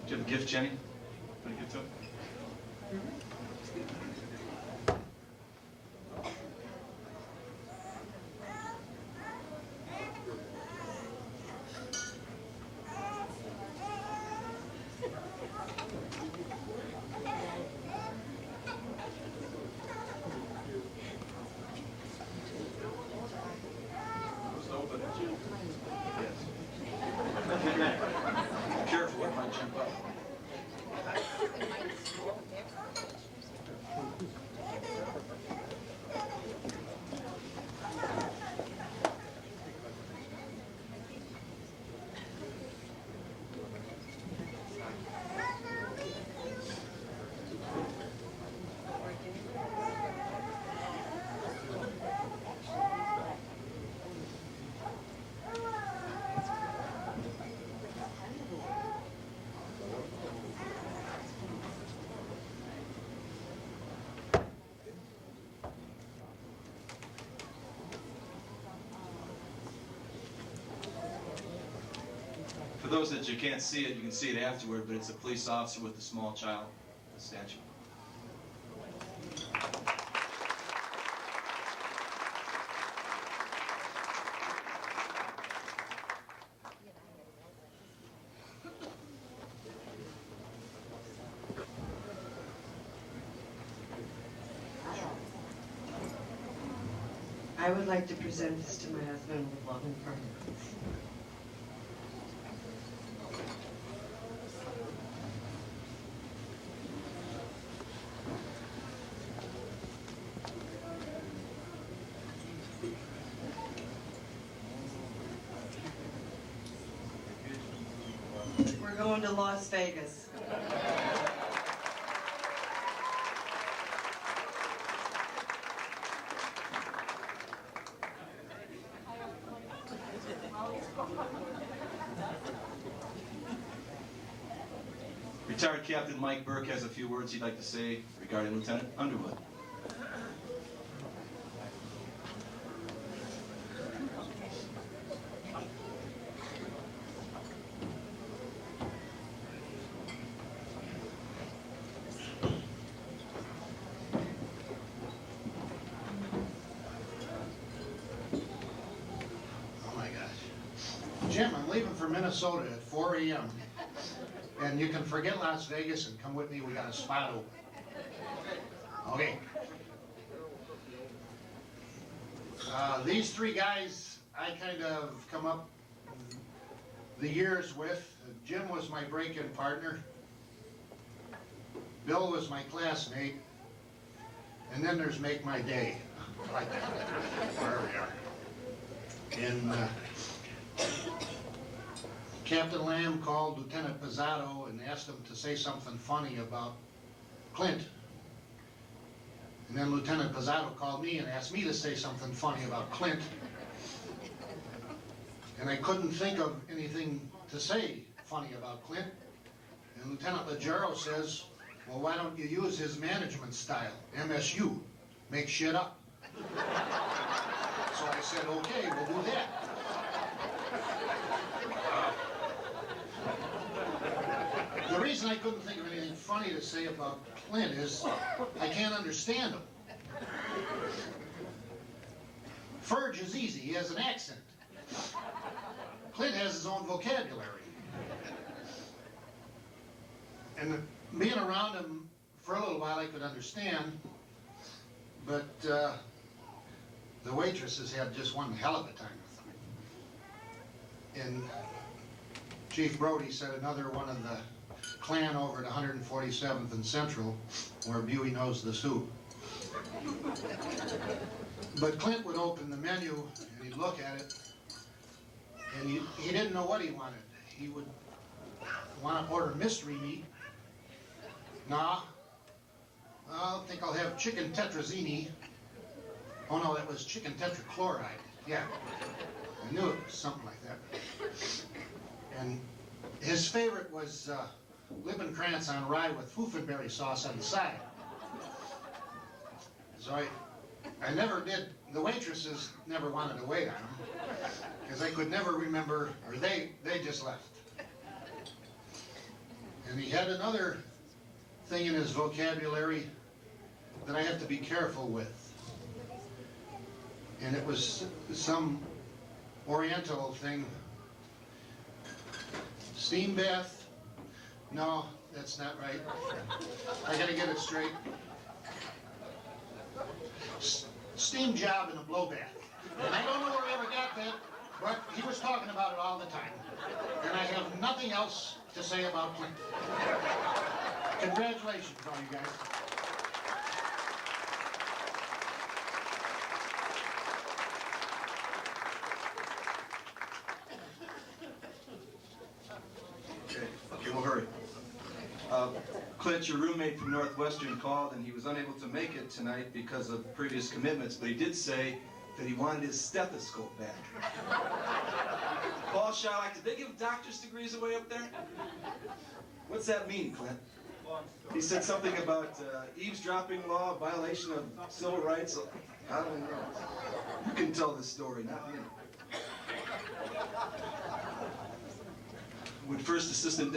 Do you have a gift, Jenny? Want to give to him? Careful, it might jump up. those that you can't see it, you can see it afterward, but it's a police officer with a small child, a statue. I would like to present this to my husband with love and firmness. We're going to Las Vegas. Retired Captain Mike Burke has a few words he'd like to say regarding Lieutenant Underwood. Oh my gosh. Jim, I'm leaving for Minnesota at 4 a.m. And you can forget Las Vegas and come with me. We got a spot open. Okay. These three guys I kind of come up the years with. Jim was my break-in partner. Bill was my classmate. And then there's Make My Day. Like that. Where we are. And Captain Lamb called Lieutenant Pizzato and asked him to say something funny about Clint. And then Lieutenant Pizzato called me and asked me to say something funny about Clint. And I couldn't think of anything to say funny about Clint. And Lieutenant Leggero says, well, why don't you use his management style, MSU, make shit up. So I said, okay, we'll do that. The reason I couldn't think of anything funny to say about Clint is I can't understand him. Ferge is easy, he has an accent. Clint has his own vocabulary. And being around him for a little while I could understand, but the waitresses had just one hell of a time with him. And Chief Brody said another one of the clan over at 147th and Central, where Buhe knows the soup. But Clint would open the menu and he'd look at it, and he didn't know what he wanted. He would want to order mystery meat. Nah, I think I'll have chicken tetrazzini. Oh no, that was chicken tetrachloride. Yeah, I knew it was something like that. And his favorite was Liebenkrantz on rye with Pfeffenberry sauce on the side. So I never did, the waitresses never wanted to wait on him, because I could never remember, or they just left. And he had another thing in his vocabulary that I have to be careful with. And it was some Oriental thing. Steam bath? No, that's not right. I gotta get it straight. Steam job in a blow bath. And I don't know where he ever got that, but he was talking about it all the time. And I have nothing else to say about Clint. Congratulations, all you guys. Okay, we'll hurry. Clint, your roommate from Northwestern called and he was unable to make it tonight because of previous commitments, but he did say that he wanted his stethoscope back. Paul Shylock, did they give doctor's degrees away up there? What's that mean, Clint? He said something about eavesdropping law, violation of civil rights. I don't know. You can tell this story, not me. would first let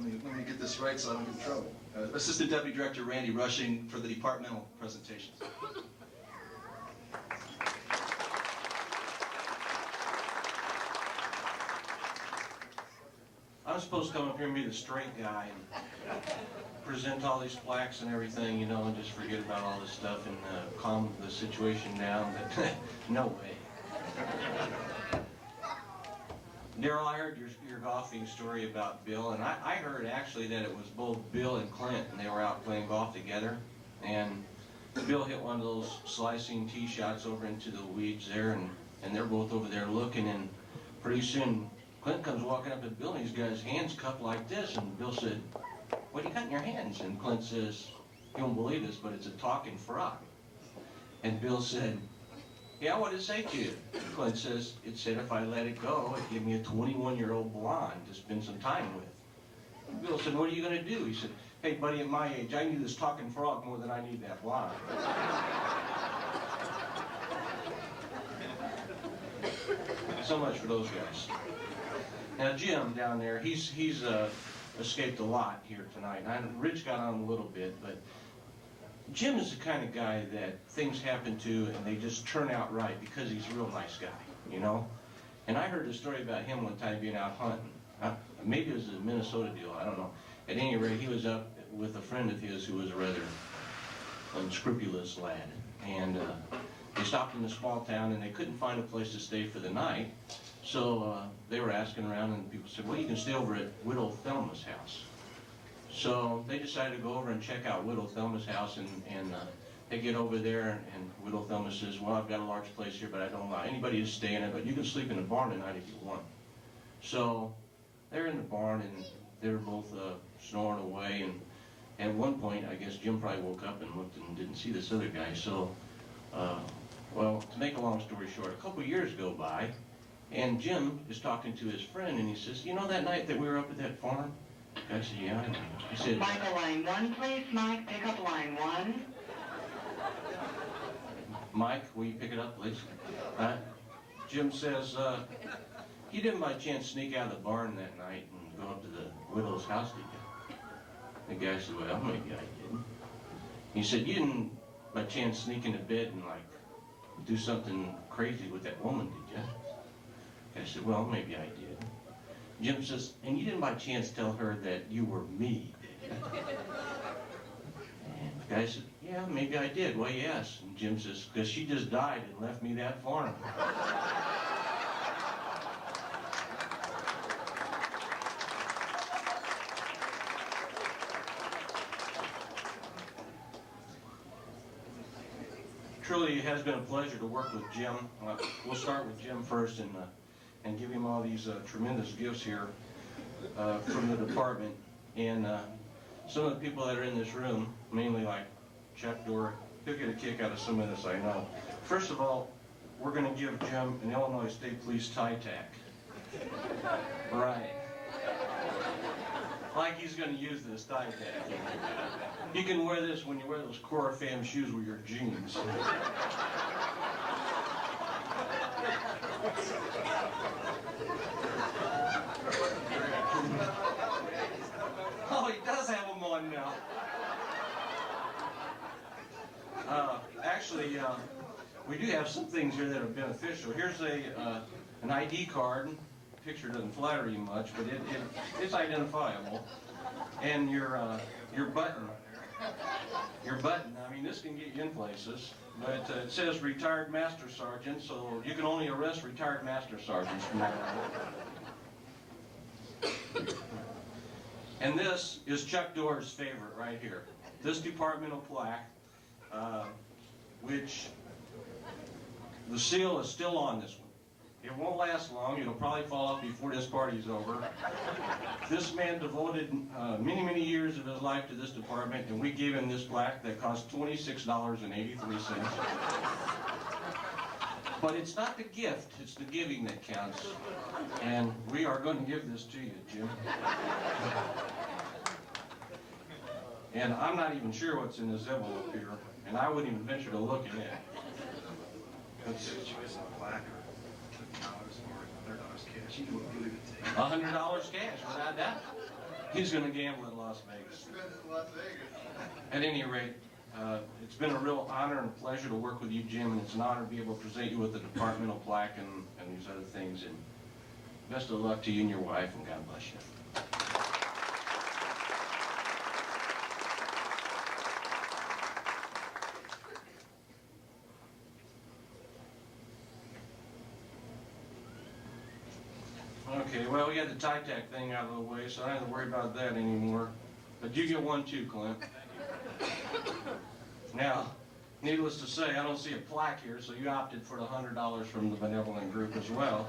me get this right so I don't get in trouble. Assistant Deputy Director Randy Rushing for the departmental presentations. I'm supposed to come up here and be the straight guy and present all these plaques and everything, you know, and just forget about all this stuff and calm the situation down, but no way. Daryl, I heard your golfing story about Bill, and I heard actually that it was both Bill and Clint, and they were out playing golf together, and Bill hit one of those slicing tee shots over into the weeds there, and they're both over there looking, and pretty soon Clint comes walking up to Bill, and he's got his hands cupped like this, and Bill said, "What do you got in your hands?" And Clint says, "You won't believe this, but it's a talking frog." And Bill said, "Yeah, what did it say to you?" Clint says, "It said if I let it go, it'd give me a 21-year-old blonde to spend some time with." And Bill said, "What are you going to do?" He said, "Hey, buddy, at my age, I need this talking frog more than I need that blonde." So much for those guys. Now Jim down there, he's escaped a lot here tonight. Rich got on a little bit, but Jim is the kind of guy that things happen to and they just turn out right because he's a real nice guy, you know? And I heard a story about him one time being out hunting. Maybe it was a Minnesota deal, I don't know. At any rate, he was up with a friend of his who was a rather unscrupulous lad. And they stopped in a small town and they couldn't find a place to stay for the night. So they were asking around and people said, "Well, you can stay over at Widow Thelma's house." So they decided to go over and check out Widow Thelma's house, and they get over there, and Widow Thelma says, "Well, I've got a large place here, but I don't allow anybody to stay in it, but you can sleep in the barn tonight if you want." So they're in the barn, and they're both snoring away, and at one point, I guess Jim probably woke up and looked and didn't see this other guy. So, well, to make a long story short, a couple years go by, and Jim is talking to his friend, and he says, "You know that night that we were up at that farm?" The guy said, "Yeah." He said, Michael, line 1, please. Mike, pick up line 1. "Mike, will you pick it up, please?" Jim says, "You didn't by chance sneak out of the barn that night and go up to the widow's house, did you?" The guy said, "Well, maybe I did." He said, "You didn't by chance sneak into bed and like do something crazy with that woman, did you?" I said, "Well, maybe I did." Jim says, "And you didn't by chance tell her that you were me, did you?" And the guy said, "Yeah, maybe I did. Why, yes." And Jim says, "Because she just died and left me that farm." Truly, it has been a pleasure to work with Jim. We'll start with Jim first and give him all these tremendous gifts here from the department. And some of the people that are in this room, mainly like Chuck Dorr, he'll get a kick out of some of this, I know. First of all, we're going to give Jim an Illinois State Police tie tack. Right. Like he's going to use this tie tack. You can wear this when you wear those Cora Fam shoes with your jeans. Oh, he does have them on now. Actually, we do have some things here that are beneficial. Here's an ID card. Picture doesn't flatter you much, but it's identifiable. And your button. Your button, I mean, this can get you in places, but it says retired master sergeant, so you can only arrest retired master sergeants from now on. And this is Chuck Dorr's favorite right here. This departmental plaque, which the seal is still on this one. It won't last long. It'll probably fall off before this party's over. This man devoted many, many years of his life to this department, and we gave him this plaque that cost $26.83. But it's not the gift, it's the giving that counts. And we are going to give this to you, Jim. And I'm not even sure what's in this envelope here, and I wouldn't even venture to look in it. cash. You know what good it would take. $100 cash, without doubt. He's going to gamble in Las Vegas. Spend it in Las Vegas. At any rate, it's been a real honor and pleasure to work with you, Jim, and it's an honor to be able to present you with the departmental plaque and these other things. And best of luck to you and your wife, and God bless you. Okay, well, we got the tie-tack thing out of the way, so I don't have to worry about that anymore. But you get one too, Clint. Now, needless to say, I don't see a plaque here, so you opted for the $100 from the benevolent group as well.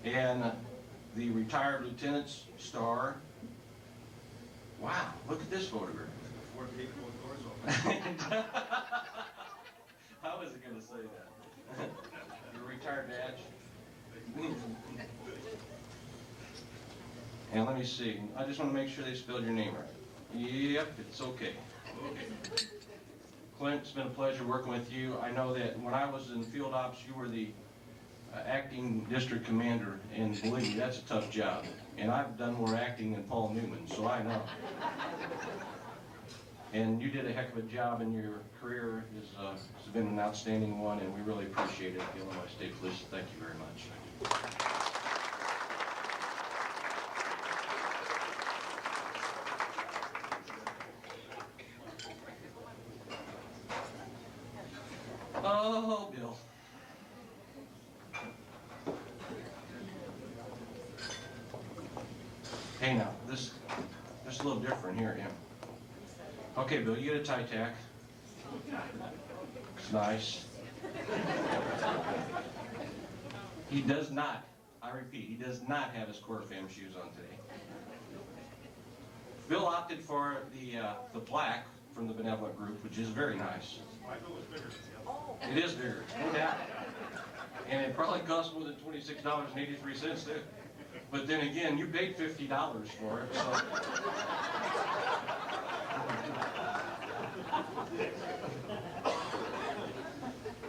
And the retired lieutenant's star. Wow, look at this photograph. How was it going to say that? Your retired badge? And let me see. I just want to make sure they spelled your name right. Yep, it's okay. Clint, it's been a pleasure working with you. I know that when I was in field ops, you were the acting district commander, and believe me, that's a tough job. And I've done more acting than Paul Newman, so I know. And you did a heck of a job, and your career has been an outstanding one, and we really appreciate it at the Illinois State Police. Thank you very much. Oh, Bill. Hey now, this is a little different here, yeah. Okay, Bill, you get a tie tack. It's nice. He does not, I repeat, he does not have his Core Fam shoes on today. Bill opted for the plaque from the benevolent group, which is very nice. It is bigger, no doubt. And it probably costs more than $26.83 too. But then again, you paid $50 for it, so.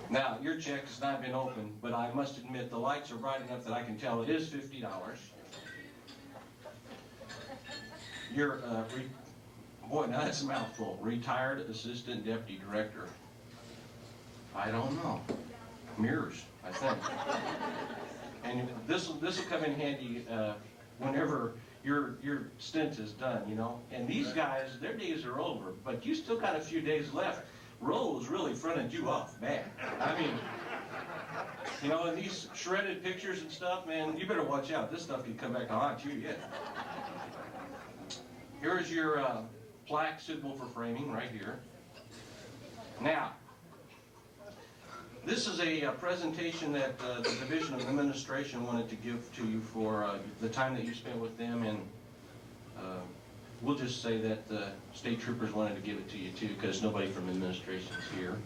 Now, your check has not been opened, but I must admit the lights are bright enough that I can tell it is $50. You're, boy, now that's a mouthful. Retired Assistant Deputy Director. I don't know. Mirrors, I think. And this will come in handy whenever your stint is done, you know. And these guys, their days are over, but you still got a few days left. Rose really fronted you off, man. I mean, you know, and these shredded pictures and stuff, man, you better watch out. This stuff can come back to haunt you yet. Here's your plaque suitable for framing right here. Now, this is a presentation that the Division of Administration wanted to give to you for the time that you spent with them, and we'll just say that the state troopers wanted to give it to you too, because nobody from administration is here.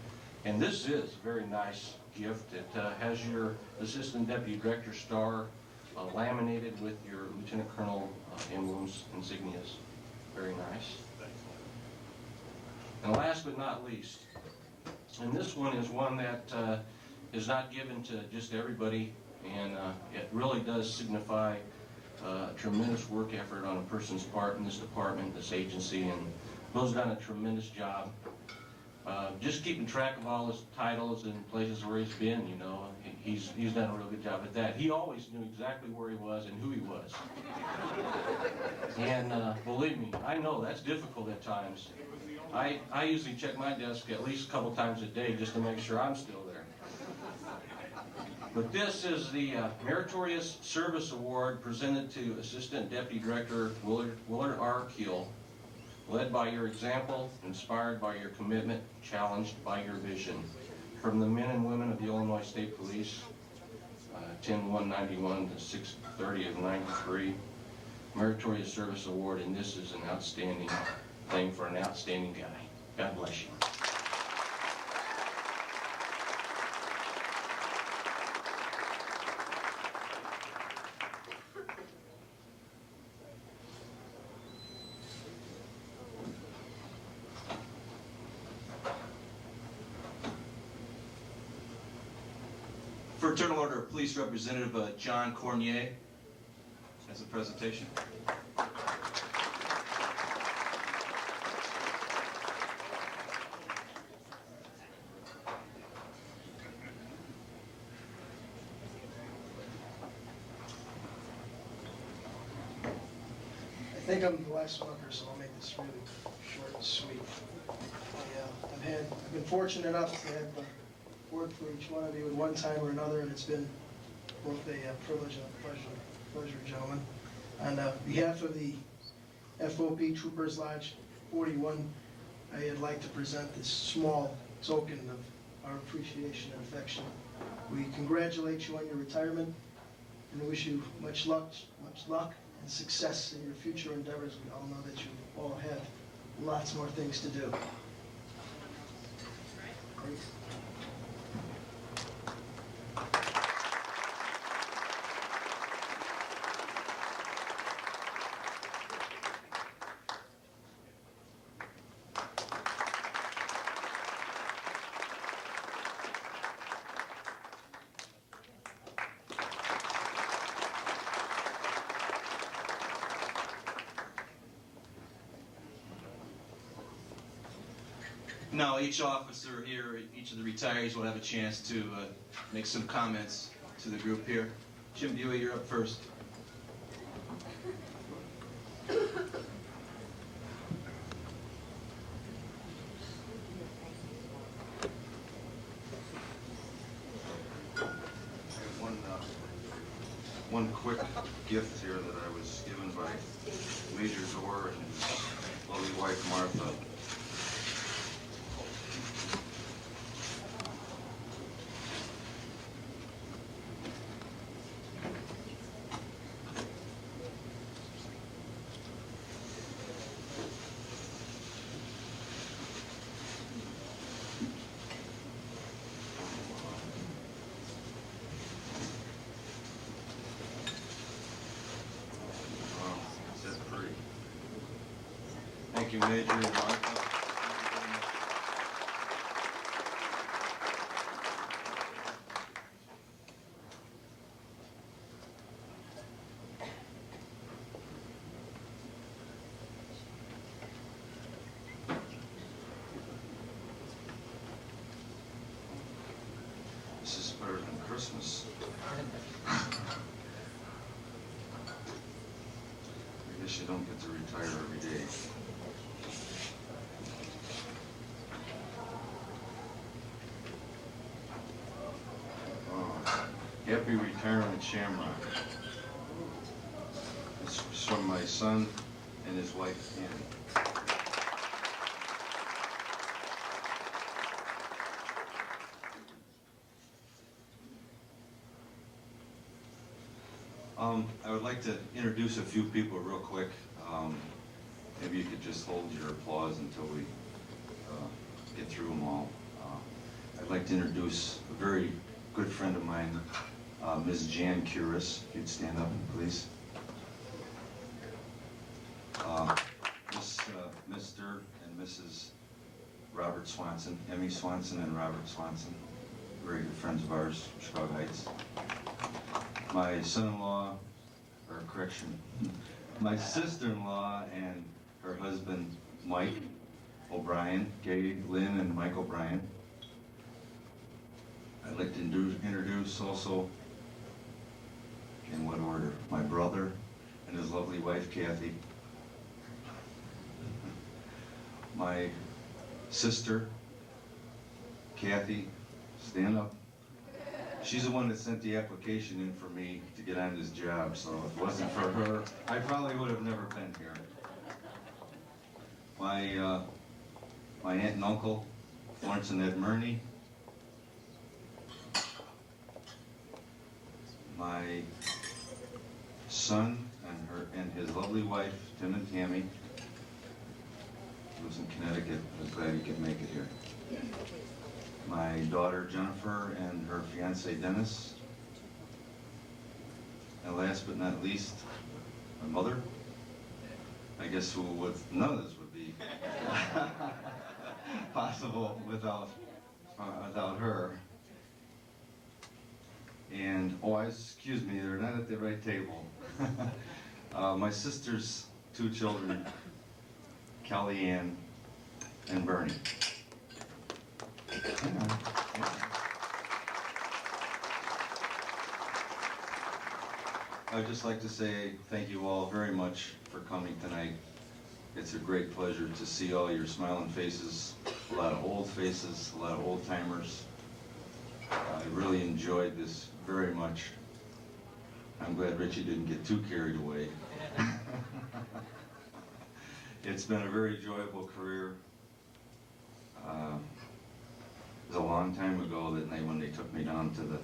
And this is a very nice gift. It has your Assistant Deputy Director star laminated with your Lieutenant Colonel emblems, insignias. Very nice. And last but not least, and this one is one that is not given to just everybody, and it really does signify tremendous work effort on a person's part in this department, this agency, and Bill's done a tremendous job. Just keeping track of all his titles and places where he's been, you know. He's done a real good job at that. He always knew exactly where he was and who he was. And believe me, I know that's difficult at times. I usually check my desk at least a couple times a day just to make sure I'm still there. But this is the Meritorious Service Award presented to Assistant Deputy Director Willard R. Keil, led by your example, inspired by your commitment, challenged by your vision. From the men and women of the Illinois State Police, 10/1/91 to 6/30 of 93, Meritorious Service Award, and this is an outstanding thing for an outstanding guy. God bless you. Fraternal Order of Police Representative John Cornier has a presentation. I think I'm the last speaker, so I'll make this really short and sweet. I've been fortunate enough to have worked for each one of you at one time or another, and it's been both a privilege and a pleasure, gentlemen. On behalf of the FOP Troopers Lodge 41, I'd like to present this small token of our appreciation and affection. We congratulate you on your retirement and wish you much luck and success in your future endeavors. We all know that you all have lots more things to do. Now, each officer here, each of the retirees will have a chance to make some comments to the group here. Jim Buhe, you're up first. One quick gift here that I was given by Major Gore and his lovely wife Martha. Thank you, Major. Martha. This is better than Christmas. I guess you don't get to retire every day. Happy retirement, Shamrock. It's from my son and his wife, Annie. I would like to introduce a few people real quick. Maybe you could just hold your applause until we get through them all. I'd like to introduce a very good friend of mine, Ms. Jan Curis. If you'd stand up, please. Mr. and Mrs. Robert Swanson, Emmy Swanson and Robert Swanson, very good friends of ours, Chicago Heights. My son-in-law, or correction, my sister-in-law and her husband, Mike O'Brien, Gay Lynn and Mike O'Brien. I'd like to introduce also, in what order, my brother and his lovely wife, Kathy. My sister, Kathy, stand up. She's the one that sent the application in for me to get on this job, so if it wasn't for her, I probably would have never been here. My aunt and uncle, Florence and Ed Murney. My son and his lovely wife, Tim and Tammy, lives in Connecticut. I was glad he could make it here. My daughter Jennifer and her fiance Dennis. And last but not least, my mother. I guess none of this would be possible without her. And, excuse me, they're not at the right table. My sister's 2 children, Kelly Ann and Bernie. Hang on. I'd just like to say thank you all very much for coming tonight. It's a great pleasure to see all your smiling faces, a lot of old faces, a lot of old timers. I really enjoyed this very much. I'm glad Richie didn't get too carried away. It's been a very enjoyable career. It was a long time ago that night when they took me down to the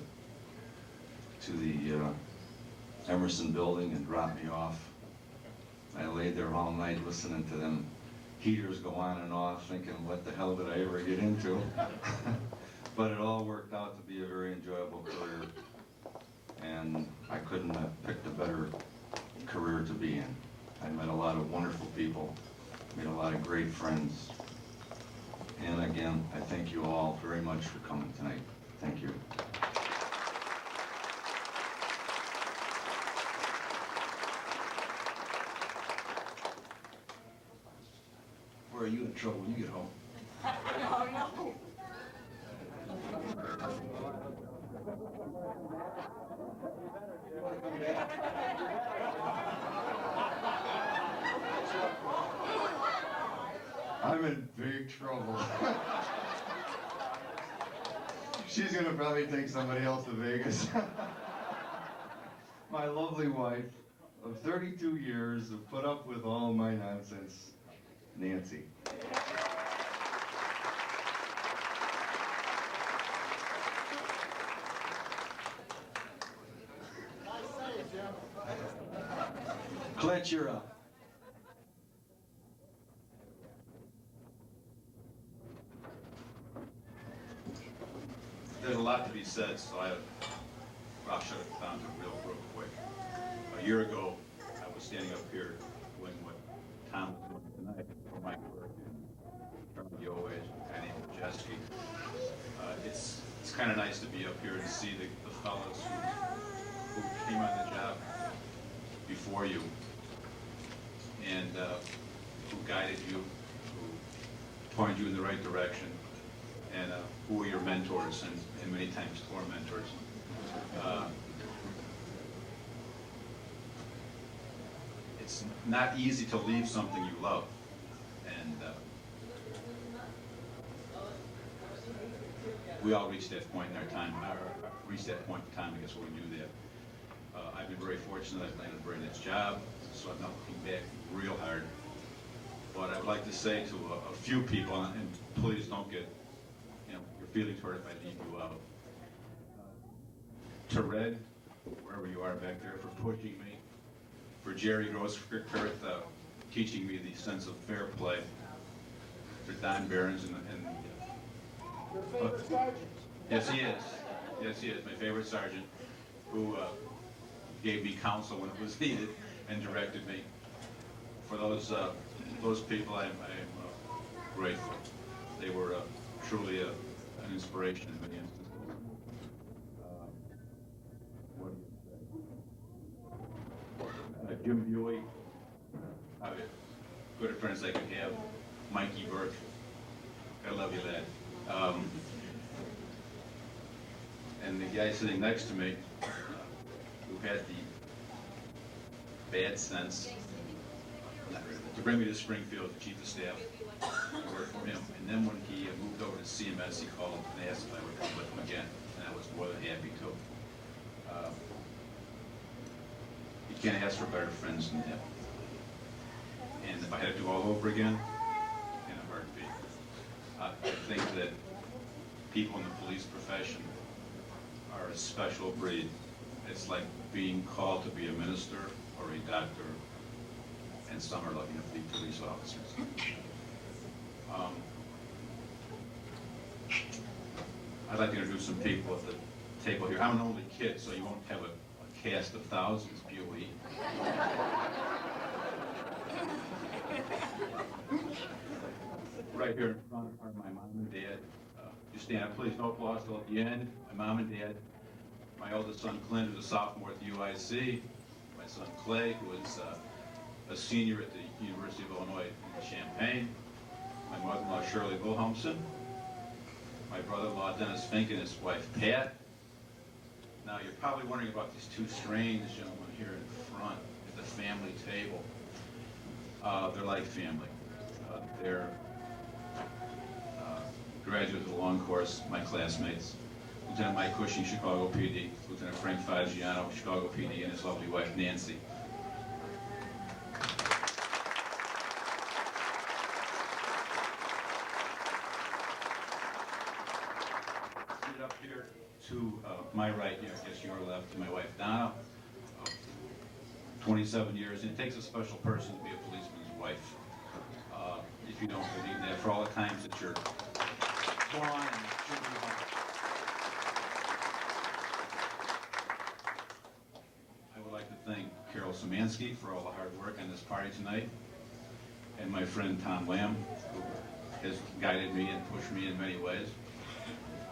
Emerson building and dropped me off. I laid there all night listening to them heaters go on and off, thinking, what the hell did I ever get into? But it all worked out to be a very enjoyable career, and I couldn't have picked a better career to be in. I met a lot of wonderful people, made a lot of great friends, and again, I thank you all very much for coming tonight. Thank you. Where are you in trouble when you get home? Oh, no. I'm in big trouble. She's gonna probably take somebody else to Vegas. My lovely wife of 32 years who put up with all my nonsense, Nancy. Clint, you're up. There's a lot to be said, so I'll shut it down to real quick. A year ago, I was standing up here doing what Tom was doing tonight for Mike Burke and Charlie Yoes and Penny Majeski. It's kind of nice to be up here and see the fellows who came on the job before you and who guided you, who pointed you in the right direction, and who were your mentors and many times tormentors. It's not easy to leave something you love, and we all reached that point in our time, reached that point in time, I guess, where we knew that. I've been very fortunate. I've landed a very nice job, so I'm not looking back real hard. But I would like to say to a few people, and please don't get your feelings hurt if I leave you out. To Red, wherever you are back there, for pushing me. For Jerry Grossfirth, teaching me the sense of fair play. For Don Behrens and Your favorite sergeant. yes, he is. Yes, he is. My favorite sergeant, who gave me counsel when it was needed and directed me. For those people, I'm grateful. They were truly an inspiration in many instances. What do you say? Jim Buhe, good friends I could have. Mikey Burke, I love you, lad. And the guy sitting next to me, who had the bad sense to bring me to Springfield, the chief of staff, I worked for him. And then when he moved over to CMS, he called and asked if I would come with him again, and I was more than happy to. You can't ask for better friends than that. And if I had to do all over again, in a heartbeat, I think that people in the police profession are a special breed. It's like being called to be a minister or a doctor, and some are lucky enough to be police officers. I'd like to introduce some people at the table here. I'm an only kid, so you won't have a cast of thousands, Buhe. Right here in front are my mom and dad. You stand up, please, no applause till at the end. My mom and dad, my oldest son Clint, who's a sophomore at the UIC, my son Clay, who is a senior at the University of Illinois in Champaign, my mother-in-law Shirley Wilhelmsen, my brother-in-law Dennis Fink and his wife Pat. Now you're probably wondering about these two strange gentlemen here in front at the family table. They're like family. They're graduates of the long course, my classmates. Lieutenant Mike Cushing, Chicago PD, Lieutenant Frank Fagiano, Chicago PD, and his lovely wife Nancy. Sit up here to my right, I guess your left, to my wife Donna. 27 years, and it takes a special person to be a policeman's wife. If you don't believe that, for all the times that you're gone and children are home. I would like to thank Carol Szymanski for all the hard work on this party tonight, and my friend Tom Lamb, who has guided me and pushed me in many ways.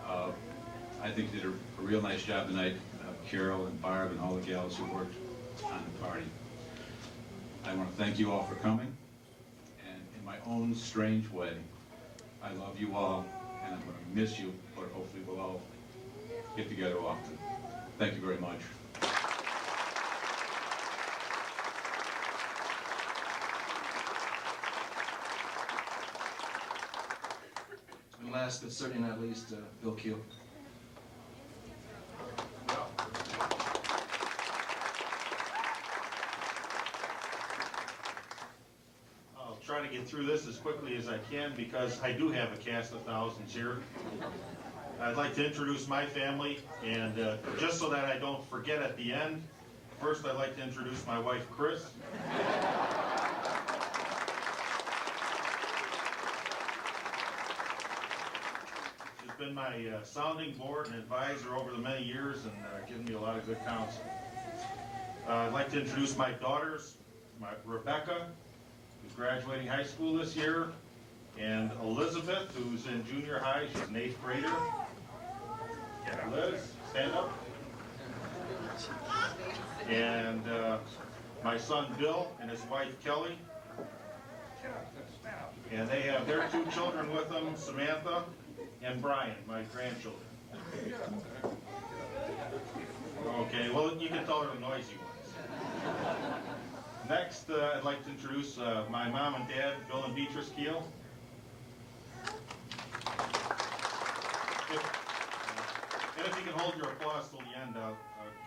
I think did a real nice job tonight, Carol and Barb and all the gals who worked on the party. I want to thank you all for coming, and in my own strange way, I love you all, and I'm going to miss you, but hopefully we'll all get together often. Thank you very much. And last but certainly not least, Bill Keil. I'll try to get through this as quickly as I can because I do have a cast of thousands here. I'd like to introduce my family, and just so that I don't forget at the end, first I'd like to introduce my wife, Chris. She's been my sounding board and advisor over the many years and given me a lot of good counsel. I'd like to introduce my daughters, Rebecca, who's graduating high school this year, and Elizabeth, who's in junior high. She's an 8th grader. Liz, stand up. And my son Bill and his wife Kelly. And they have their 2 children with them, Samantha and Brian, my grandchildren. Okay, well, you can tell they're the noisy ones. Next, I'd like to introduce my mom and dad, Bill and Beatrice Keil. And if you can hold your applause till the end, I'll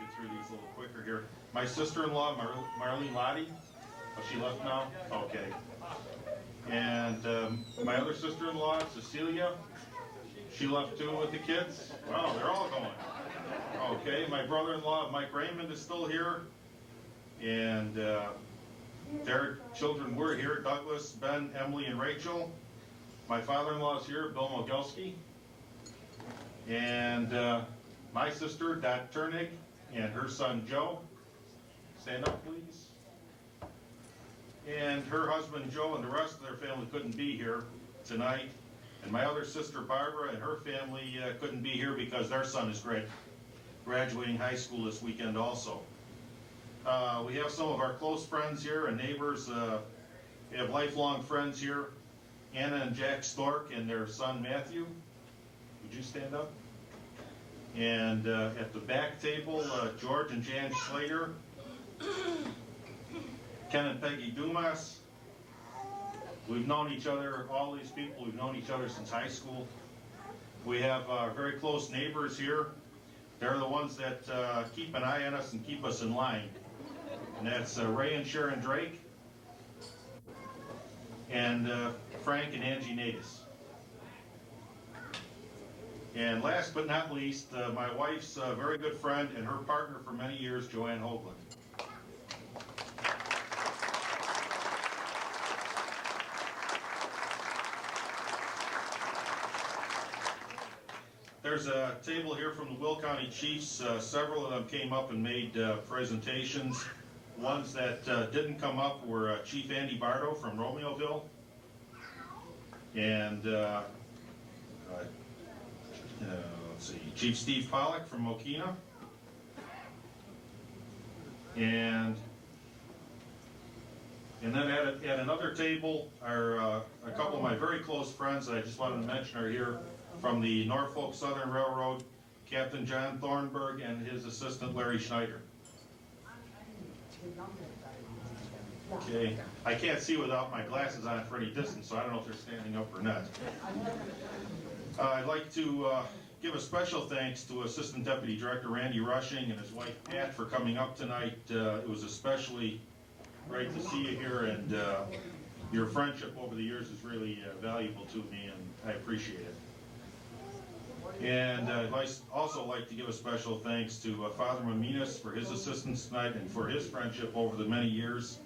get through these a little quicker here. My sister-in-law, Marlene Lottie. Oh, she left now? Okay. And my other sister-in-law, Cecilia. She left too with the kids. Wow, they're all going. Okay, my brother-in-law, Mike Raymond, is still here. And their children were here, Douglas, Ben, Emily, and Rachel. My father-in-law is here, Bill Mogelski. And my sister, Dot Turnig, and her son, Joe. Stand up, please. And her husband, Joe, and the rest of their family couldn't be here tonight. And my other sister, Barbara, and her family couldn't be here because their son is graduating high school this weekend also. We have some of our close friends here and neighbors. We have lifelong friends here. Anna and Jack Stork and their son, Matthew. Would you stand up? And at the back table, George and Jan Slater, Ken and Peggy Dumas. We've known each other, all these people, we've known each other since high school. We have very close neighbors here. They're the ones that keep an eye on us and keep us in line. And that's Ray and Sharon Drake, and Frank and Angie Natus. And last but not least, my wife's very good friend and her partner for many years, Joanne Hoagland. There's a table here from the Will County Chiefs. Several of them came up and made presentations. Ones that didn't come up were Chief Andy Bardo from Romeoville, and let's see, Chief Steve Pollack from Mokina, And then at another table are a couple of my very close friends that I just wanted to mention are here from the Norfolk Southern Railroad, Captain John Thornburg and his assistant Larry Schneider. Okay, I can't see without my glasses on for any distance, so I don't know if they're standing up or not. I'd like to give a special thanks to Assistant Deputy Director Randy Rushing and his wife Pat for coming up tonight. It was especially great to see you here, and your friendship over the years is really valuable to me, and I appreciate it. And I'd also like to give a special thanks to Father Maminas for his assistance tonight and for his friendship over the many years.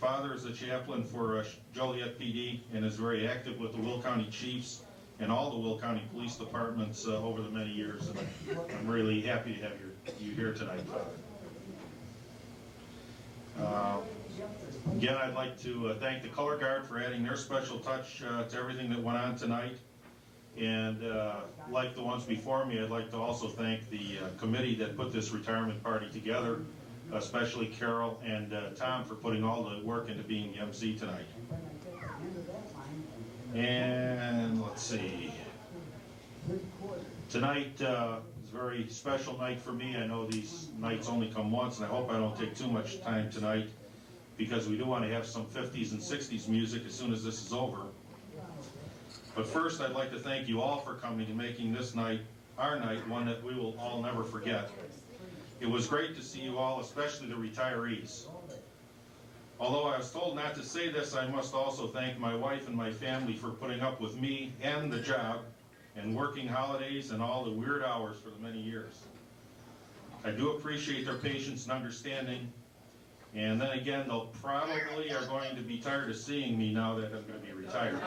Father is a chaplain for Joliet PD and is very active with the Will County Chiefs and all the Will County Police Departments over the many years. And I'm really happy to have you here tonight, Father. Again, I'd like to thank the Color Guard for adding their special touch to everything that went on tonight. And like the ones before me, I'd like to also thank the committee that put this retirement party together, especially Carol and Tom for putting all the work into being the MC tonight. And let's see. Tonight is a very special night for me. I know these nights only come once, and I hope I don't take too much time tonight because we do want to have some 50s and 60s music as soon as this is over. But first, I'd like to thank you all for coming and making this night, our night, one that we will all never forget. It was great to see you all, especially the retirees. Although I was told not to say this, I must also thank my wife and my family for putting up with me and the job and working holidays and all the weird hours for the many years. I do appreciate their patience and understanding. And then again, they'll probably are going to be tired of seeing me now that I'm going to be retired.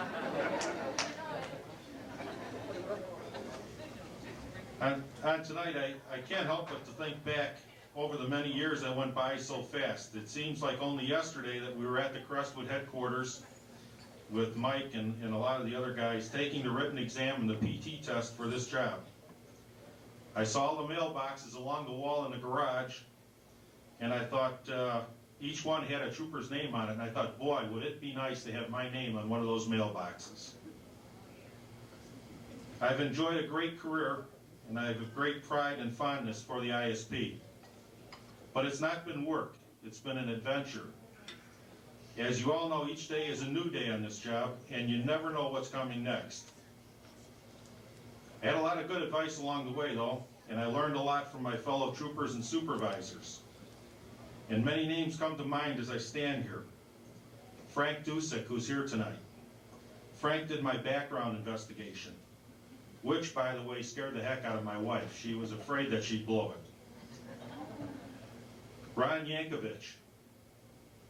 On tonight, I can't help but to think back over the many years that went by so fast. It seems like only yesterday that we were at the Crestwood headquarters with Mike and a lot of the other guys taking the written exam and the PT test for this job. I saw the mailboxes along the wall in the garage, and I thought each one had a trooper's name on it, and I thought, boy, would it be nice to have my name on one of those mailboxes. I've enjoyed a great career, and I have a great pride and fondness for the ISP. But it's not been work, it's been an adventure. As you all know, each day is a new day on this job, and you never know what's coming next. I had a lot of good advice along the way, though, and I learned a lot from my fellow troopers and supervisors. And many names come to mind as I stand here. Frank Dusick, who's here tonight. Frank did my background investigation, which, by the way, scared the heck out of my wife. She was afraid that she'd blow it. Ron Yankovich.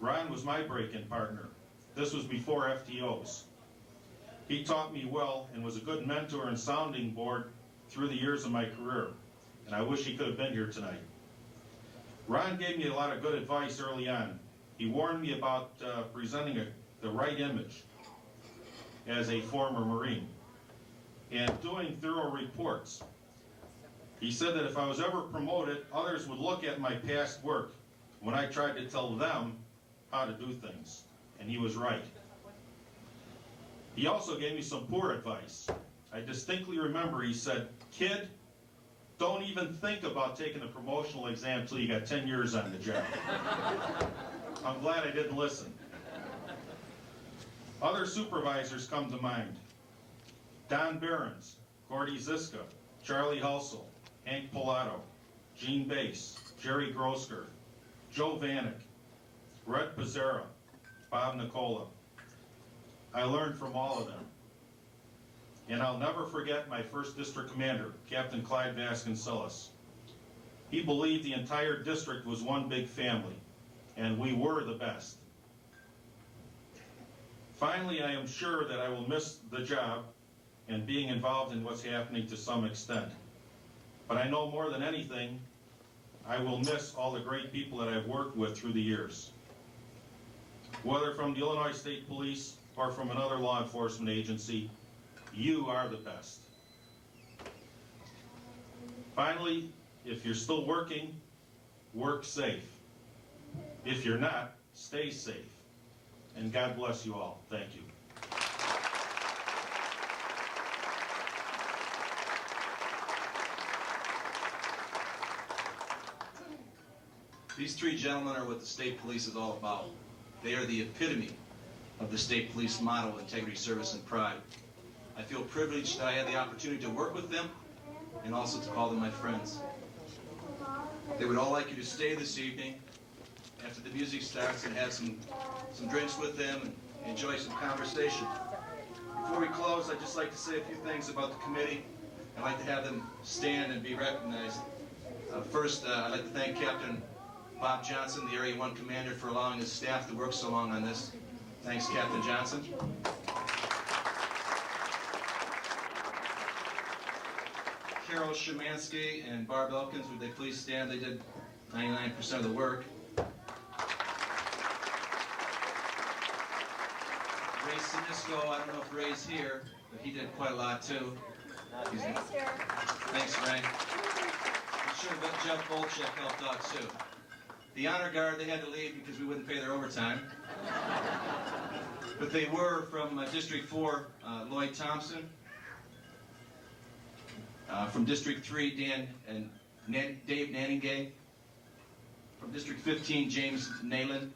Ron was my break-in partner. This was before FTOs. He taught me well and was a good mentor and sounding board through the years of my career, and I wish he could have been here tonight. Ron gave me a lot of good advice early on. He warned me about presenting the right image as a former Marine and doing thorough reports. He said that if I was ever promoted, others would look at my past work when I tried to tell them how to do things, and he was right. He also gave me some poor advice. I distinctly remember he said, "Kid, don't even think about taking a promotional exam till you got 10 years on the job." I'm glad I didn't listen. Other supervisors come to mind. Don Behrens, Gordy Ziska, Charlie Hulsel, Hank Pilato, Gene Bass, Jerry Grosker, Joe Vanek, Red Pizzera, Bob Nicola. I learned from all of them. And I'll never forget my first district commander, Captain Clyde Vasconcelos. He believed the entire district was one big family, and we were the best. Finally, I am sure that I will miss the job and being involved in what's happening to some extent. But I know more than anything, I will miss all the great people that I've worked with through the years. Whether from the Illinois State Police or from another law enforcement agency, you are the best. Finally, if you're still working, work safe. If you're not, stay safe. And God bless you all. Thank you. These three gentlemen are what the state police is all about. They are the epitome of the state police motto, integrity, service, and pride. I feel privileged that I had the opportunity to work with them and also to call them my friends. They would all like you to stay this evening after the music starts and have some drinks with them and enjoy some conversation. Before we close, I'd just like to say a few things about the committee. I'd like to have them stand and be recognized. First, I'd like to thank Captain Bob Johnson, the Area 1 Commander, for allowing his staff to work so long on this. Thanks, Captain Johnson. Carol Szymanski and Barb Elkins, would they please stand? They did 99% of the work. Ray Sinisco, I don't know if Ray's here, but he did quite a lot too. Ray's here. Thanks, Ray. I'm sure that Jeff Bolchek helped out too. The honor guard, they had to leave because we wouldn't pay their overtime. But they were from District 4, Lloyd Thompson. From District 3, Dave Nanningay. From District 15, James Nayland.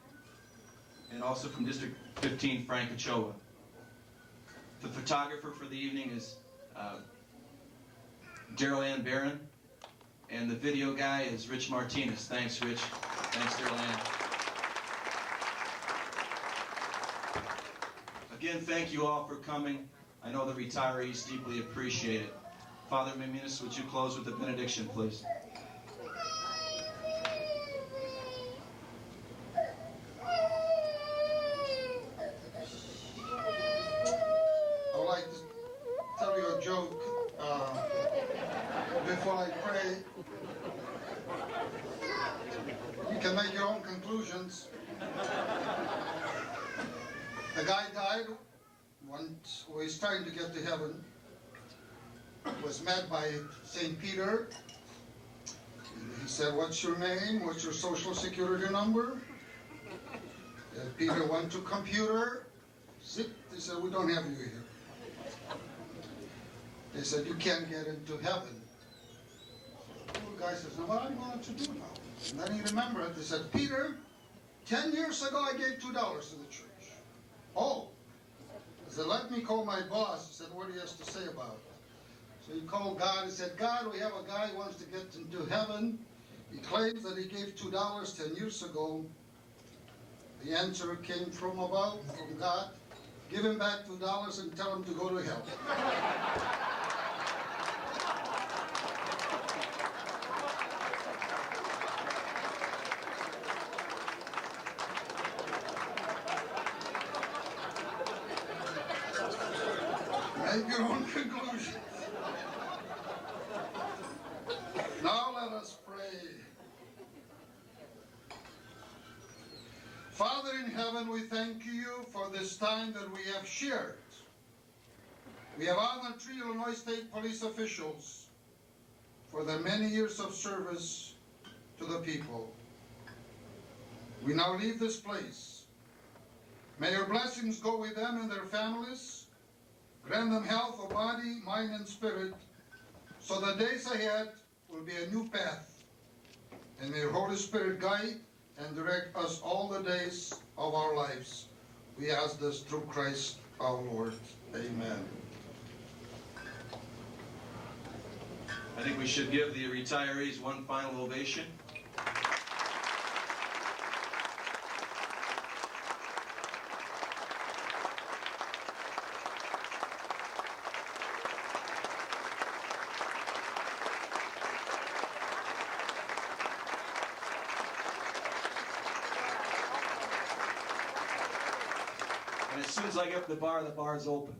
And also from District 15, Frank Ochoa. The photographer for the evening is Daryl Ann Barron. And the video guy is Rich Martinez. Thanks, Rich. Thanks, Daryl Ann. Again, thank you all for coming. I know the retirees deeply appreciate it. Father Meminis, would you close with the benediction, please? I would like to tell you a joke before I pray. You can make your own conclusions. A guy died once, who is trying to get to heaven, was met by St. Peter. He said, "What's your name? What's your social security number?" Peter went to computer. They said, "We don't have you here." They said, "You can't get into heaven." The guy says, "Now what am I going to do now?" And then he remembered. They said, "Peter, 10 years ago I gave $2 to the church." "Oh." I said, "Let me call my boss." He said, "What do you have to say about it?" So he called God. He said, "God, we have a guy who wants to get into heaven. He claims that he gave $2 10 years ago. The answer came from above, from God. Give him back $2 and tell him to go to hell." Make your own conclusions. Now let us pray. Father in heaven, we thank you for this time that we have shared. We have honored 3 Illinois State Police officials for their many years of service to the people. We now leave this place. May your blessings go with them and their families. Grant them health of body, mind, and spirit, so the days ahead will be a new path. And may your Holy Spirit guide and direct us all the days of our lives. We ask this through Christ our Lord. Amen. I think we should give the retirees one final ovation. And as soon as I get up the bar's open.